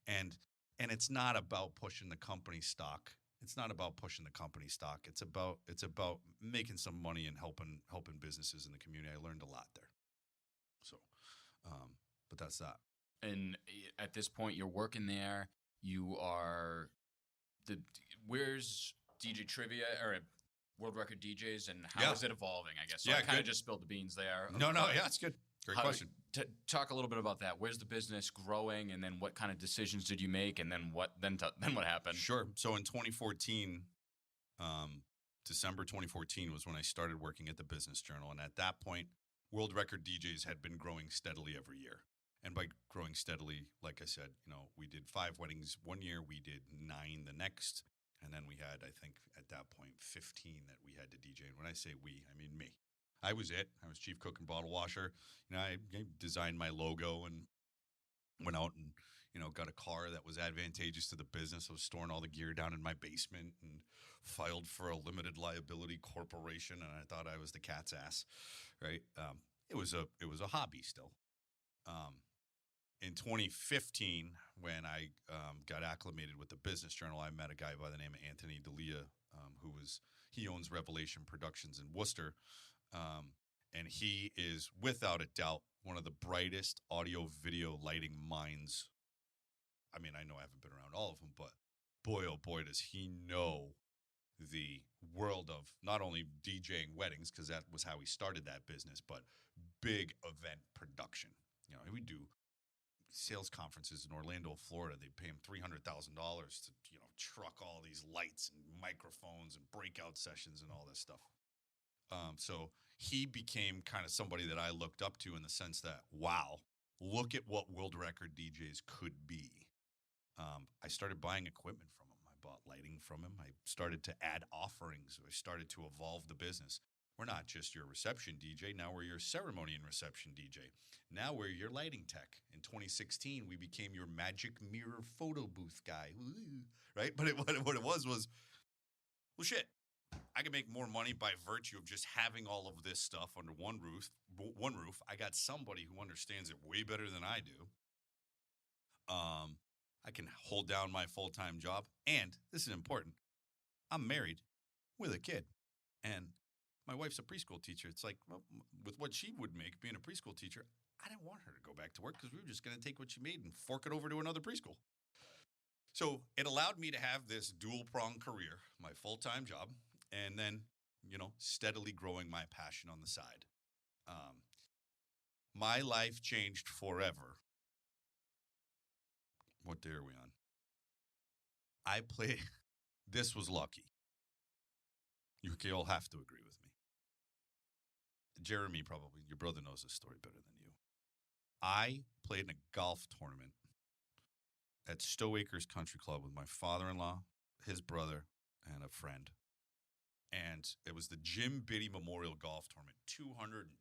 and it's not about pushing the company stock. It's not about pushing the company stock. It's about making some money and helping businesses in the community. I learned a lot there. So, but that's that. And at this point, you're working there. You are where's DJ Trivia or World Record DJs, and how is it evolving? I guess. So I kind of just spilled the beans there. It's good. Great question. Talk a little bit about that. Where's the business growing, and then what kind of decisions did you make, and then what happened? Sure. So in 2014, December 2014 was when I started working at the Business Journal, and at that point, World Record DJs had been growing steadily every year. And by growing steadily, like I said, we did 5 weddings one year, we did 9 the next, and then we had, I think, at that point, 15 that we had to DJ. And when I say we, I mean me. I was I was chief cook and bottle washer. I designed my logo and went out and, got a car that was advantageous to the business. I was storing all the gear down in my basement and filed for a limited liability corporation, and I thought I was the cat's ass, right? It was a hobby still. In 2015, when I got acclimated with the Business Journal, I met a guy by the name of Anthony D'Elia, he owns Revelation Productions in Worcester, and he is without a doubt one of the brightest audio video lighting minds. I mean, I know I haven't been around all of them, but boy, oh boy, does he know the world of not only DJing weddings, because that was how he started that business, but big event production. We do sales conferences in Orlando, Florida. They pay him $300,000 to, truck all these lights and microphones and breakout sessions and all this stuff. So he became kind of somebody that I looked up to in the sense that, wow, look at what world record DJs could be. I started buying equipment from him. I bought lighting from him. I started to add offerings. I started to evolve the business. We're not just your reception DJ. Now we're your ceremony and reception DJ. Now we're your lighting tech. In 2016, we became your magic mirror photo booth guy. Ooh, right? But what it was, well, shit. I can make more money by virtue of just having all of this stuff under one roof. I got somebody who understands it way better than I do. I can hold down my full-time job. And this is important. I'm married with a kid. And my wife's a preschool teacher. It's like, well, with what she would make being a preschool teacher, I didn't want her to go back to work because we were just going to take what she made and fork it over to another preschool. So it allowed me to have this dual-pronged career, my full-time job, and then, steadily growing my passion on the side. My life changed forever. What day are we on? This was lucky. You'll have to agree with me. Jeremy, probably, your brother knows this story better than you. I played in a golf tournament at Stowe Acres Country Club with my father-in-law, his brother, and a friend. And it was the Jim Biddy Memorial Golf Tournament, 225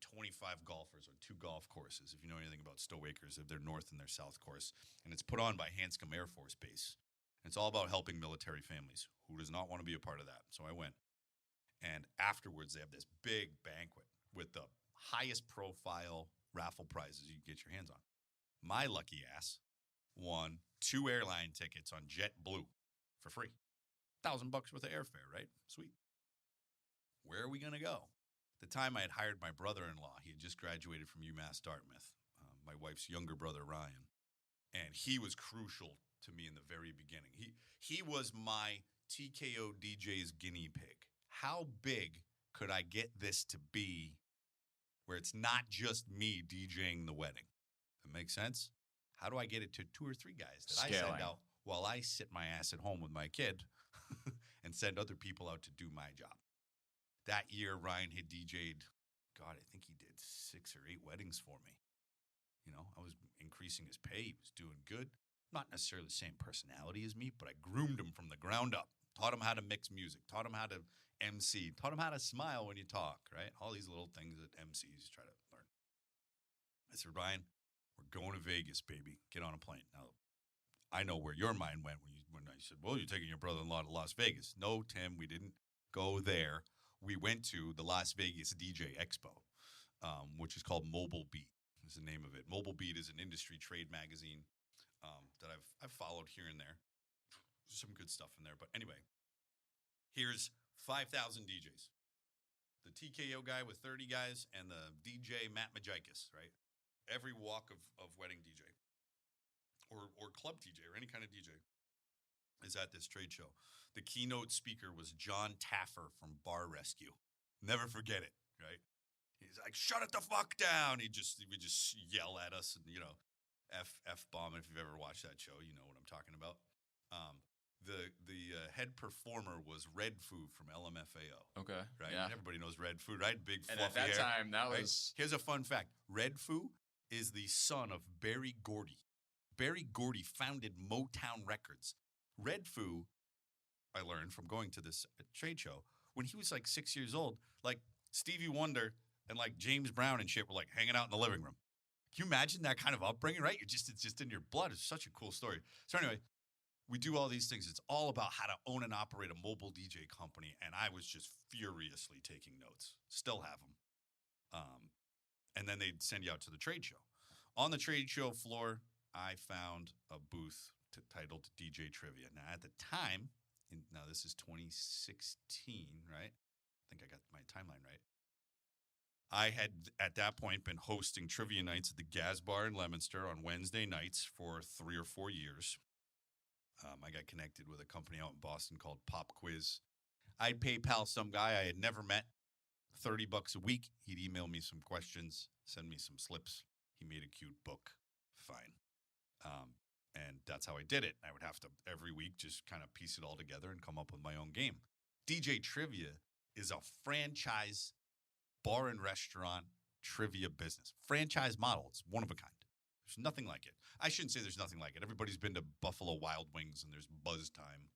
golfers on 2 golf courses. If you know anything about Stowe Acres, they have their north and their south course. And it's put on by Hanscom Air Force Base. And it's all about helping military families. Who does not want to be a part of that? So I went. And afterwards, they have this big banquet with the highest profile raffle prizes you can get your hands on. My lucky ass won 2 airline tickets on JetBlue for free. $1,000 worth of airfare, right? Sweet. Where are we going to go? At the time, I had hired my brother-in-law. He had just graduated from UMass Dartmouth, my wife's younger brother, Ryan. And he was crucial to me in the very beginning. He was my TKO DJ's guinea pig. How big could I get this to be where it's not just me DJing the wedding? That makes sense? How do I get it to 2 or 3 guys that I send out while I sit my ass at home with my kid and send other people out to do my job? That year, Ryan had DJ'd, I think he did 6 or 8 weddings for me. I was increasing his pay. He was doing good. Not necessarily the same personality as me, but I groomed him from the ground up. Taught him how to mix music. Taught him how to MC. Taught him how to smile when you talk, right? All these little things that MCs try to learn. I said, Ryan, we're going to Vegas, baby. Get on a plane. Now, I know where your mind went when I said, well, you're taking your brother-in-law to Las Vegas. No, Tim, we didn't go there. We went to the Las Vegas DJ Expo, which is called Mobile Beat, is the name of it. Mobile Beat is an industry trade magazine that I've followed here and there. There's some good stuff in there. But anyway, here's 5,000 DJs. The TKO guy with 30 guys and the DJ Matt Majikas, right? Every walk of wedding DJ or club DJ or any kind of DJ is at this trade show. The keynote speaker was John Taffer from Bar Rescue. Never forget it, right? He's like, shut it the fuck down. He would just yell at us and, F-bomb. If you've ever watched that show, you know what I'm talking about. The head performer was Red Foo from LMFAO. Okay. Right? Yeah. Everybody knows Red Foo, right? Big fluffy And at that hair, time, that right? was... Here's a fun fact. Red Foo is the son of Berry Gordy. Berry Gordy founded Motown Records. Red Foo, I learned from going to this trade show, when he was like 6 years old, like Stevie Wonder and like James Brown and shit were like hanging out in the living room. Can you imagine that kind of upbringing, right? It's just in your blood. It's such a cool story. So anyway, we do all these things. It's all about how to own and operate a mobile DJ company. And I was just furiously taking notes. Still have them. And then they'd send you out to the trade show. On the trade show floor, I found a booth titled DJ Trivia. Now, at the time, now this is 2016, right? I think I got my timeline right. I had, at that point, been hosting trivia nights at the Gaz Bar in Leominster on Wednesday nights for 3 or 4 years. I got connected with a company out in Boston called Pop Quiz. I'd PayPal some guy I had never met $30 a week. He'd email me some questions, send me some slips. He made a cute book. Fine. And that's how I did it. I would have to every week just kind of piece it all together and come up with my own game. DJ Trivia is a franchise bar and restaurant trivia business. Franchise model. It's one of a kind. There's nothing like it. I shouldn't say there's nothing like it. Everybody's been to Buffalo Wild Wings and there's Buzz Time.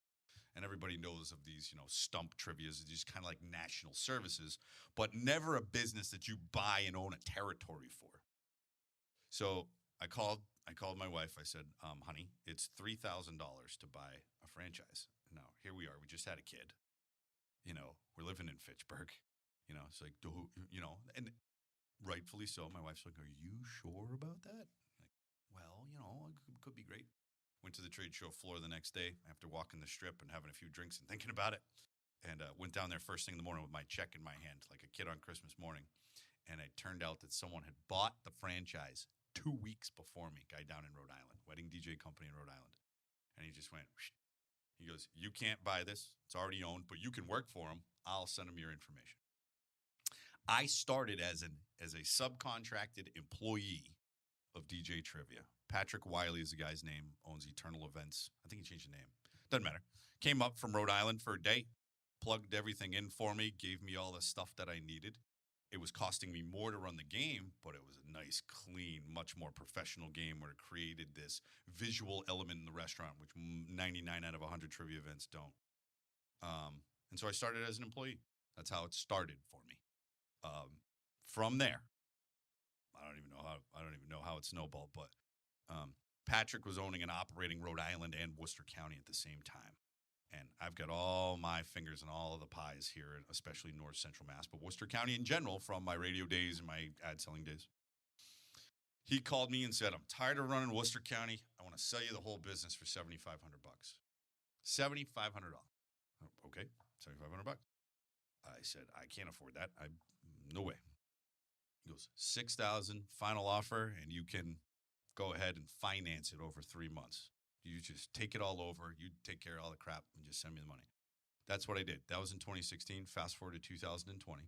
And everybody knows of these, stump trivias, these kind of like national services, but never a business that you buy and own a territory for. So I called my wife. I said, honey, it's $3,000 to buy a franchise. Now, here we are. We just had a kid. We're living in Fitchburg. It's like, and rightfully so. My wife's like, are you sure about that? Like, well, it could be great. Went to the trade show floor the next day after walking the strip and having a few drinks and thinking about it. And went down there first thing in the morning with my check in my hand, like a kid on Christmas morning. And it turned out that someone had bought the franchise 2 weeks before me, guy down in Rhode Island, wedding DJ company in Rhode Island. And he just went, whoosh. He goes, you can't buy this. It's already owned, but you can work for him. I'll send him your information. I started as a subcontracted employee of DJ Trivia. Patrick Wiley is the guy's name, owns Eternal Events. I think he changed the name. Doesn't matter. Came up from Rhode Island for a day, plugged everything in for me, gave me all the stuff that I needed. It was costing me more to run the game, but it was a nice, clean, much more professional game where it created this visual element in the restaurant, which 99 out of 100 trivia events don't. And so I started as an employee. That's how it started for me. From there, I don't even know how it snowballed, but Patrick was owning and operating Rhode Island and Worcester County at the same time. And I've got all my fingers in all of the pies here, especially North Central Mass, but Worcester County in general from my radio days and my ad selling days. He called me and said, I'm tired of running Worcester County. I want to sell you the whole business for $7,500. $7,500. Okay, $7,500. I said, I can't afford that. No way. He goes, $6,000 final offer, and you can go ahead and finance it over 3 months. You just take it all over. You take care of all the crap and just send me the money. That's what I did. That was in 2016. Fast forward to 2020.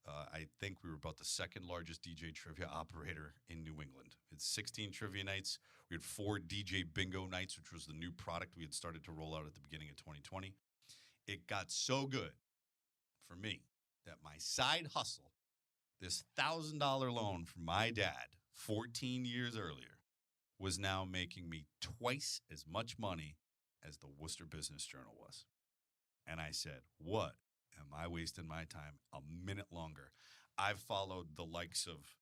I think we were about the second largest DJ trivia operator in New England. It's 16 trivia nights. We had 4 DJ bingo nights, which was the new product we had started to roll out at the beginning of 2020. It got so good for me that my side hustle, this $1,000 loan from my dad 14 years earlier, was now making me twice as much money as the Worcester Business Journal was. And I said, what am I wasting my time a minute longer? I've followed the likes of,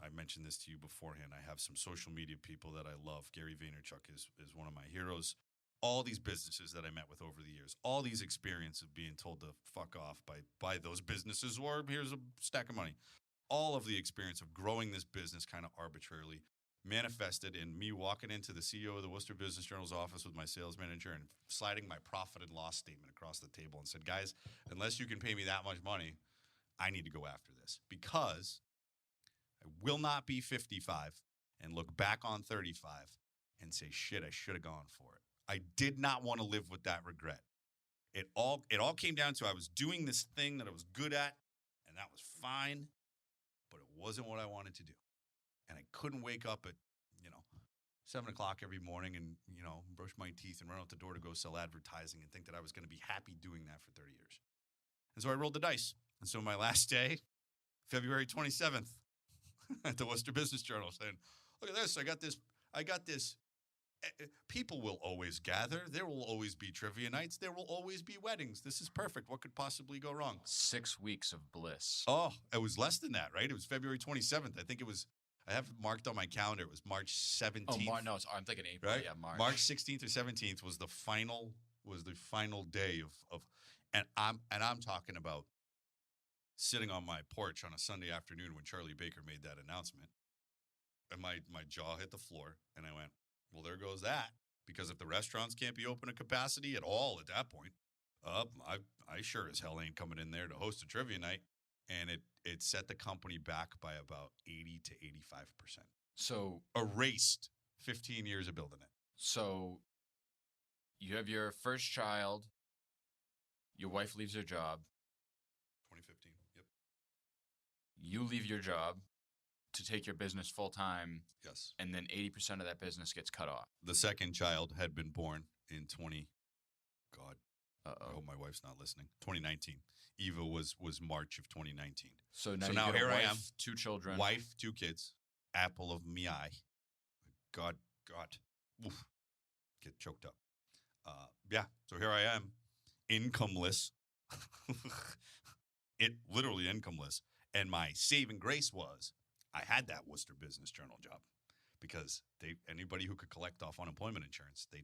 I mentioned this to you beforehand, I have some social media people that I love. Gary Vaynerchuk is one of my heroes. All these businesses that I met with over the years, all these experiences of being told to fuck off by those businesses, or here's a stack of money. All of the experience of growing this business kind of arbitrarily manifested in me walking into the CEO of the Worcester Business Journal's office with my sales manager and sliding my profit and loss statement across the table and said, guys, unless you can pay me that much money, I need to go after this, because I will not be 55 and look back on 35 and say, shit, I should have gone for it. I did not want to live with that regret. It all came down to I was doing this thing that I was good at, and that was fine, but it wasn't what I wanted to do. And I couldn't wake up at, 7 o'clock every morning and, brush my teeth and run out the door to go sell advertising and think that I was going to be happy doing that for 30 years. And so I rolled the dice. And so my last day, February 27th, at the Worcester Business Journal, saying, look at this, I got this. People will always gather. There will always be trivia nights. There will always be weddings. This is perfect. What could possibly go wrong? 6 weeks of bliss. Oh, it was less than that, right? It was February 27th. I think it was, I have it marked on my calendar. It was March 17th. Oh, no, I'm thinking April. Right? Yeah, March. March 16th or 17th was the final day of and I'm talking about sitting on my porch on a Sunday afternoon when Charlie Baker made that announcement. And my jaw hit the floor and I went, well, there goes that. Because if the restaurants can't be open at capacity at all at that point, I sure as hell ain't coming in there to host a trivia night. And it set the company back by about 80 to 85%. So erased 15 years of building it. So you have your first child. Your wife leaves her job. 2015. Yep. you leave your job to take your business full time, Yes. and then 80% of that business gets cut off. The second child had been born in God, I Uh-oh. hope my wife's not listening. 2019. Eva was March of 2019. So now, now you got here a wife, I am, 2 children. wife, 2 kids, apple of me eye. God, oof, get choked up. Yeah, so here I am, incomeless. It literally incomeless. And my saving grace was I had that Worcester Business Journal job because anybody who could collect off unemployment insurance, they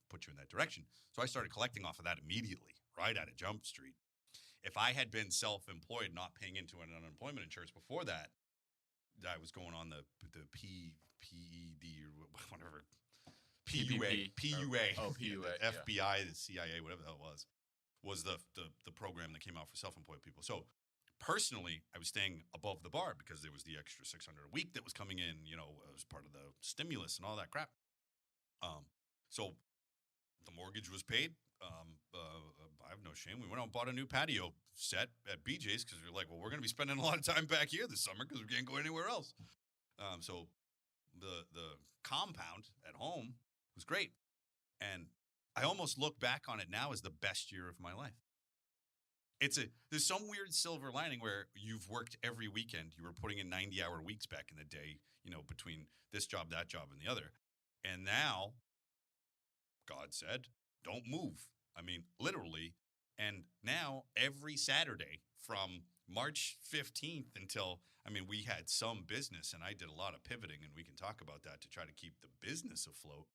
put you in that direction. So I started collecting off of that immediately, right out of Jump Street. If I had been self-employed, not paying into an unemployment insurance before that, I was going on the PED or whatever. PUA. Oh, PUA. The FBI, the CIA, whatever the hell it was the program that came out for self-employed people. So personally, I was staying above the bar because there was the extra $600 a week that was coming in, it was part of the stimulus and all that crap. So the mortgage was paid. I have no shame. We went out and bought a new patio set at BJ's because we were like, well, we're going to be spending a lot of time back here this summer because we can't go anywhere else. So the compound at home was great. And I almost look back on it now as the best year of my life. There's some weird silver lining where you've worked every weekend. You were putting in 90-hour weeks back in the day, between this job, that job, and the other. And now, God said, don't move. I mean, literally. And now every Saturday from March 15th until, we had some business and I did a lot of pivoting, and we can talk about that to try to keep the business afloat.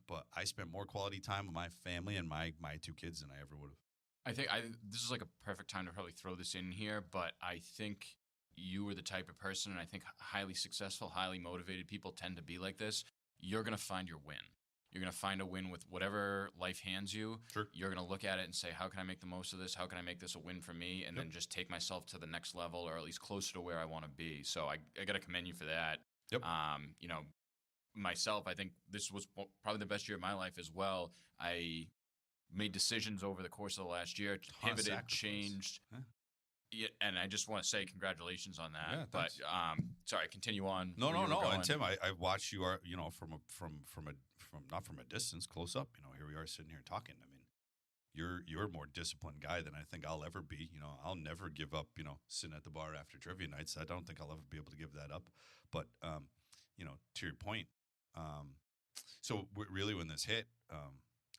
But I spent more quality time with my family and my 2 kids than I ever would have. I think this is like a perfect time to probably throw this in here, but I think you were the type of person, and I think highly successful, highly motivated people tend to be like this. You're going to find your win. You're going to find a win with whatever life hands you. Sure. You're going to look at it and say, how can I make the most of this? How can I make this a win for me? And then just take myself to the next level, or at least closer to where I want to be. So I got to commend you for that. Yep. Myself, I think this was probably the best year of my life as well. I made decisions over the course of the last year, pivoted, changed. Huh? Yeah, and I just want to say congratulations on that. Yeah, but sorry, continue on. No. And Tim, I watched you from not from a distance, close up. Here we are sitting here talking. You're a more disciplined guy than I think I'll ever be. I'll never give up. Sitting at the bar after trivia nights. I don't think I'll ever be able to give that up. But to your point. So really, when this hit,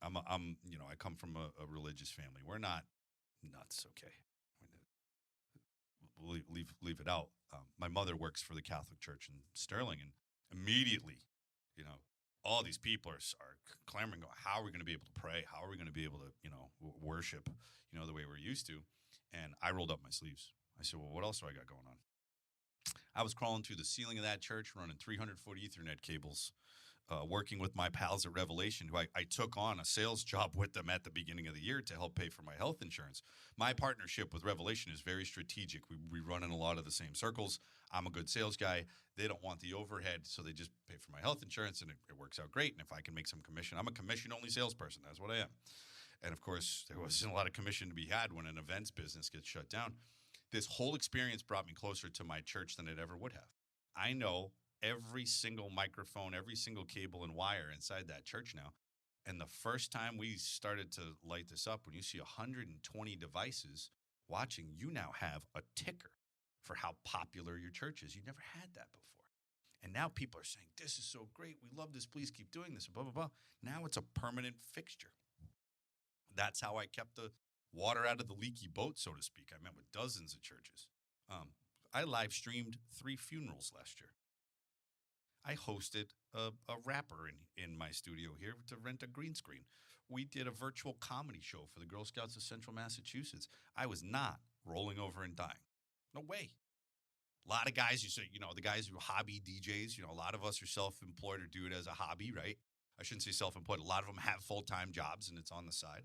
I come from a religious family. We're not nuts, okay? We'll leave it out. My mother works for the Catholic Church in Sterling, and immediately, all these people are clamoring, going, how are we going to be able to pray? How are we going to be able to, worship, the way we're used to? And I rolled up my sleeves. I said, well, what else do I got going on? I was crawling through the ceiling of that church, running 300-foot Ethernet cables, working with my pals at Revelation, who I took on a sales job with them at the beginning of the year to help pay for my health insurance. My partnership with Revelation is very strategic. We run in a lot of the same circles. I'm a good sales guy. They don't want the overhead, so they just pay for my health insurance, and it works out great. And if I can make some commission, I'm a commission-only salesperson. That's what I am. And, of course, there wasn't a lot of commission to be had when an events business gets shut down. This whole experience brought me closer to my church than it ever would have. I know every single microphone, every single cable and wire inside that church now. And the first time we started to light this up, when you see 120 devices watching, you now have a ticker for how popular your church is. You never had that before. And now people are saying, this is so great. We love this. Please keep doing this. Blah, blah, blah. Now it's a permanent fixture. That's how I kept the water out of the leaky boat, so to speak. I met with dozens of churches. I live streamed 3 funerals last year. I hosted a rapper in my studio here to rent a green screen. We did a virtual comedy show for the Girl Scouts of Central Massachusetts. I was not rolling over and dying. No way. A lot of guys, the guys who hobby DJs, a lot of us are self-employed or do it as a hobby, right? I shouldn't say self-employed. A lot of them have full-time jobs and it's on the side.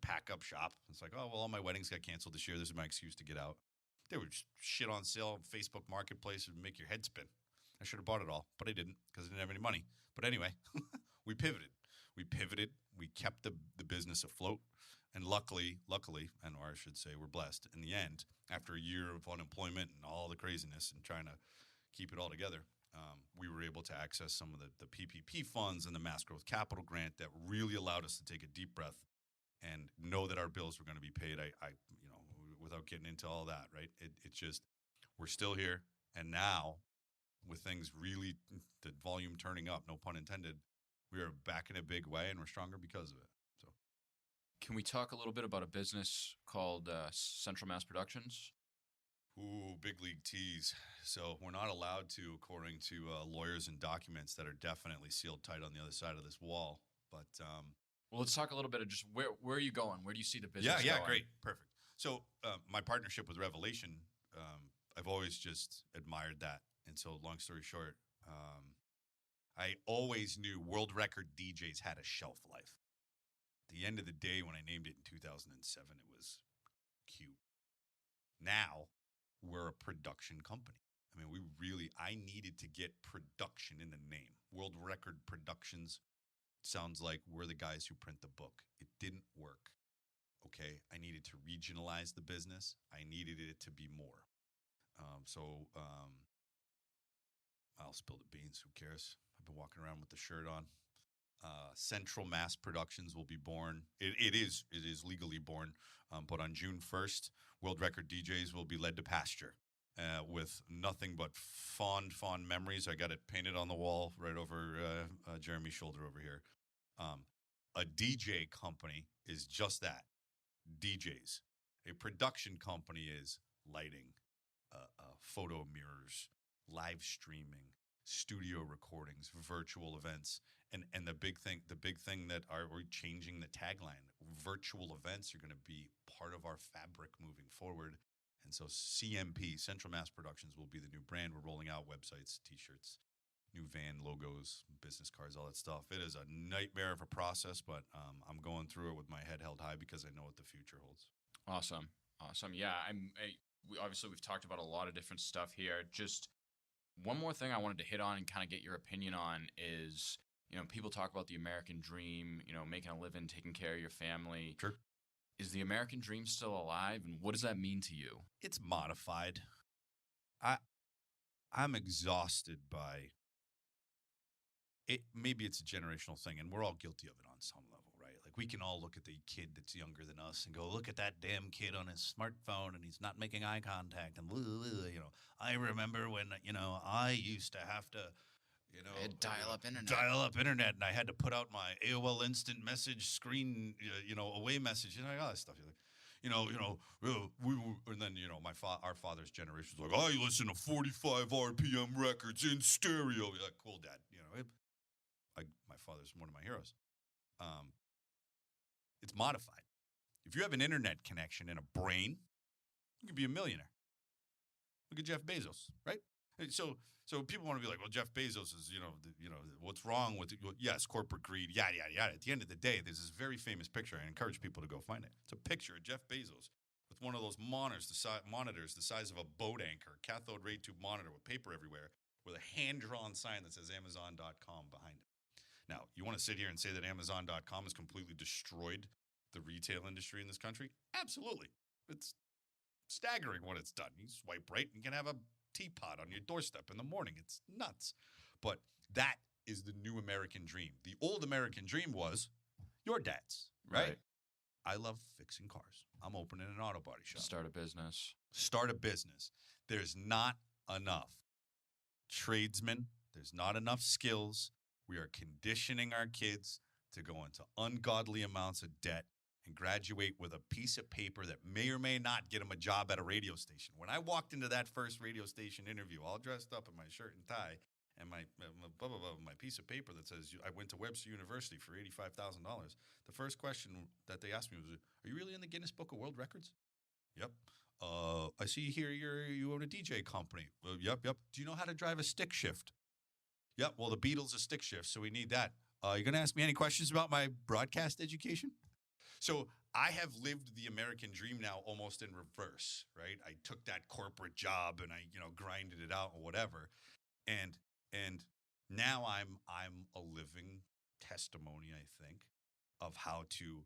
Pack up shop. It's like, oh, well, all my weddings got canceled this year. This is my excuse to get out. They would shit on sale on Facebook Marketplace and make your head spin. I should have bought it all, but I didn't because I didn't have any money. But anyway, we pivoted. We kept the business afloat. And luckily, and or I should say, we're blessed. In the end, after a year of unemployment and all the craziness and trying to keep it all together, we were able to access some of the PPP funds and the Mass Growth Capital Grant that really allowed us to take a deep breath and know that our bills were going to be paid. Without getting into all that, right? It's just we're still here, and now with things really the volume turning up, no pun intended, we are back in a big way, and we're stronger because of it. So, Can we talk a little bit about a business called Central Mass Productions? ooh, big league tease. So we're not allowed to, according to lawyers and documents that are definitely sealed tight on the other side of this wall. But Well, let's talk a little bit of just where are you going? Where do you see the yeah, business yeah, going? great, perfect. So my partnership with Revelation, I've always just admired that. And so, long story short, I always knew world record DJs had a shelf life. At the end of the day, when I named it in 2007, it was cute. Now we're a production company. I mean, I needed to get production in the name. World Record Productions sounds like we're the guys who print the book. It didn't work. Okay. I needed to regionalize the business. I needed it to be more. I'll spill the beans. Who cares? I've been walking around with the shirt on. Central Mass Productions will be born. It is legally born. But on June 1st, World Record DJs will be led to pasture with nothing but fond memories. I got it painted on the wall right over Jeremy's shoulder over here. A DJ company is just that, DJs. A production company is lighting, photo mirrors, live streaming, studio recordings, virtual events, and the big thing that we're changing the tagline. Virtual events are going to be part of our fabric moving forward. And so CMP, Central Mass Productions, will be the new brand. We're rolling out websites, T-shirts, new van logos, business cards, all that stuff. It is a nightmare of a process, but I'm going through it with my head held high because I know what the future holds. Awesome. Yeah, we've talked about a lot of different stuff here. Just one more thing I wanted to hit on and kind of get your opinion on is, people talk about the American dream, making a living, taking care of your family. Sure. Is the American dream still alive, and what does that mean to you? It's modified. I'm exhausted by it. Maybe it's a generational thing, and we're all guilty of it on some level, right? Like, we can all look at the kid that's younger than us and go, look at that damn kid on his smartphone, and he's not making eye contact, and I remember when, I used to have to, I had dial-up internet. Dial-up internet, and I had to put out my AOL instant message screen, away message, all that stuff. And then our father's generation was like, I listen to 45 RPM records in stereo. Like, cool, Dad. My father's one of my heroes. It's modified. If you have an internet connection and a brain, you can be a millionaire. Look at Jeff Bezos, right? So people want to be like, well, Jeff Bezos is, what's wrong with it? Well, yes, corporate greed, yada, yada, yada. At the end of the day, there's this very famous picture. I encourage people to go find it. It's a picture of Jeff Bezos with one of those monitors the size of a boat anchor, cathode ray tube monitor with paper everywhere, with a hand-drawn sign that says Amazon.com behind it. Now, you want to sit here and say that Amazon.com has completely destroyed the retail industry in this country? Absolutely. It's staggering what it's done. You swipe right and you can have a teapot on your doorstep in the morning. It's nuts. But that is the new American dream. The old American dream was your dad's, right? I love fixing cars. I'm opening an auto body shop. Start a business. There's not enough tradesmen. There's not enough skills. We are conditioning our kids to go into ungodly amounts of debt and graduate with a piece of paper that may or may not get them a job at a radio station. When I walked into that first radio station interview, all dressed up in my shirt and tie and my piece of paper that says I went to Webster University for $85,000, the first question that they asked me was, are you really in the Guinness Book of World Records? Yep. I see here you own a DJ company. Yep. Do you know how to drive a stick shift? Yep. Well, the Beatles are stick shift, so we need that. You going to ask me any questions about my broadcast education? So I have lived the American dream now almost in reverse, right? I took that corporate job and I, grinded it out or whatever. And now I'm a living testimony, I think, of how to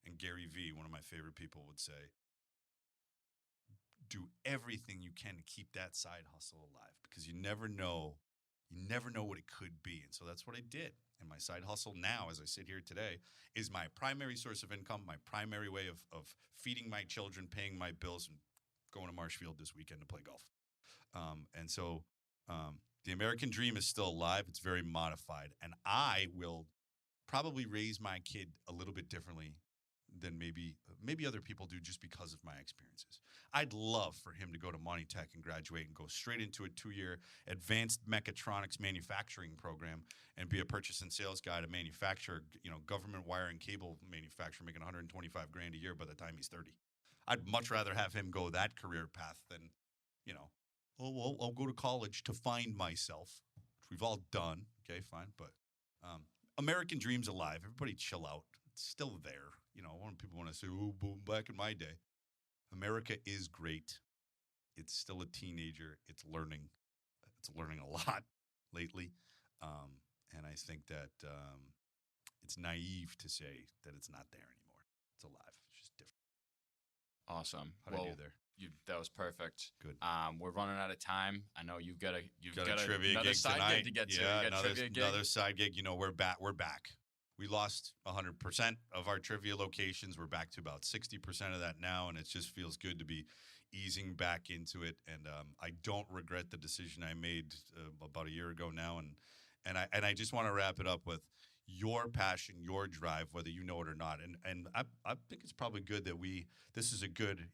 And Gary Vee, one of my favorite people, would say, do everything you can to keep that side hustle alive, because you never know what it could be. And so that's what I did. And my side hustle now, as I sit here today, is my primary source of income, my primary way of feeding my children, paying my bills, and going to Marshfield this weekend to play golf. And so the American dream is still alive. It's very modified. And I will probably raise my kid a little bit differently than maybe other people do, just because of my experiences. I'd love for him to go to Monty Tech and graduate and go straight into a 2-year advanced mechatronics manufacturing program and be a purchase and sales guy to manufacture, government wire and cable manufacturer, making $125,000 a year by the time he's 30. I'd much rather have him go that career path than, I'll go to college to find myself, which we've all done. Okay, fine. But American dream's alive. Everybody chill out. It's still there. When people want to say, oh, boom, back in my day. America is great. It's still a teenager. It's learning. It's learning a lot lately. And I think that it's naive to say that it's not there anymore. It's alive. It's just different. Awesome. How'd I do there? That was perfect. Good. We're running out of time. I know you've got a trivia another gig side tonight. gig to get to. Yeah, You got trivia gig? another side gig. We're back. We lost 100% of our trivia locations. We're back to about 60% of that now, and it just feels good to be easing back into it. And I don't regret the decision I made about a year ago now. And I just want to wrap it up with your passion, your drive, whether you know it or not. And I think it's probably good that this is a good,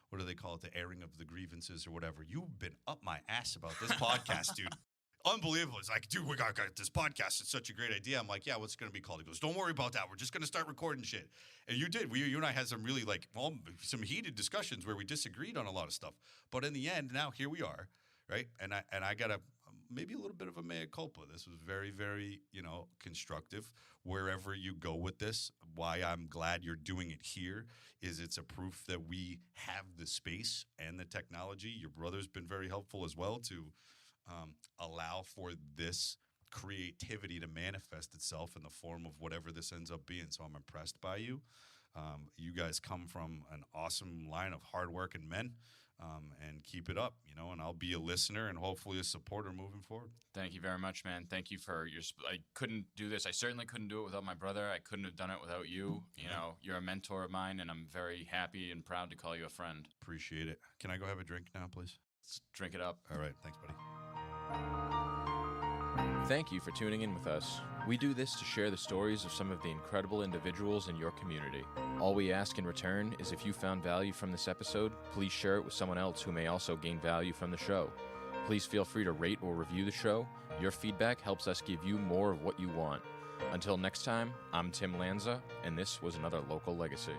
what do they call it? The airing of the grievances or whatever. You've been up my ass about this podcast, dude. Unbelievable. It's like, dude, we got this podcast. It's such a great idea. I'm like, yeah, what's it going to be called? He goes, don't worry about that. We're just going to start recording shit. And you did. You and I had some really some heated discussions where we disagreed on a lot of stuff. But in the end, now here we are, right? And I got maybe a little bit of a mea culpa. This was very, very, constructive. Wherever you go with this, why I'm glad you're doing it here is it's a proof that we have the space and the technology. Your brother's been very helpful as well to allow for this creativity to manifest itself in the form of whatever this ends up being. So I'm impressed by you. You guys come from an awesome line of hardworking men, and keep it up, and I'll be a listener and hopefully a supporter moving forward. Thank you very much, man. Thank you for I couldn't do this. I certainly couldn't do it without my brother. I couldn't have done it without you. You're a mentor of mine, and I'm very happy and proud to call you a friend. Appreciate it. Can I go have a drink now, please? Let's drink it up. All right. Thanks, buddy. Thank you for tuning in with us. We do this to share the stories of some of the incredible individuals in your community. All we ask in return is if you found value from this episode, please share it with someone else who may also gain value from the show. Please feel free to rate or review the show. Your feedback helps us give you more of what you want. Until next time, I'm Tim Lanza, and this was another Local Legacy.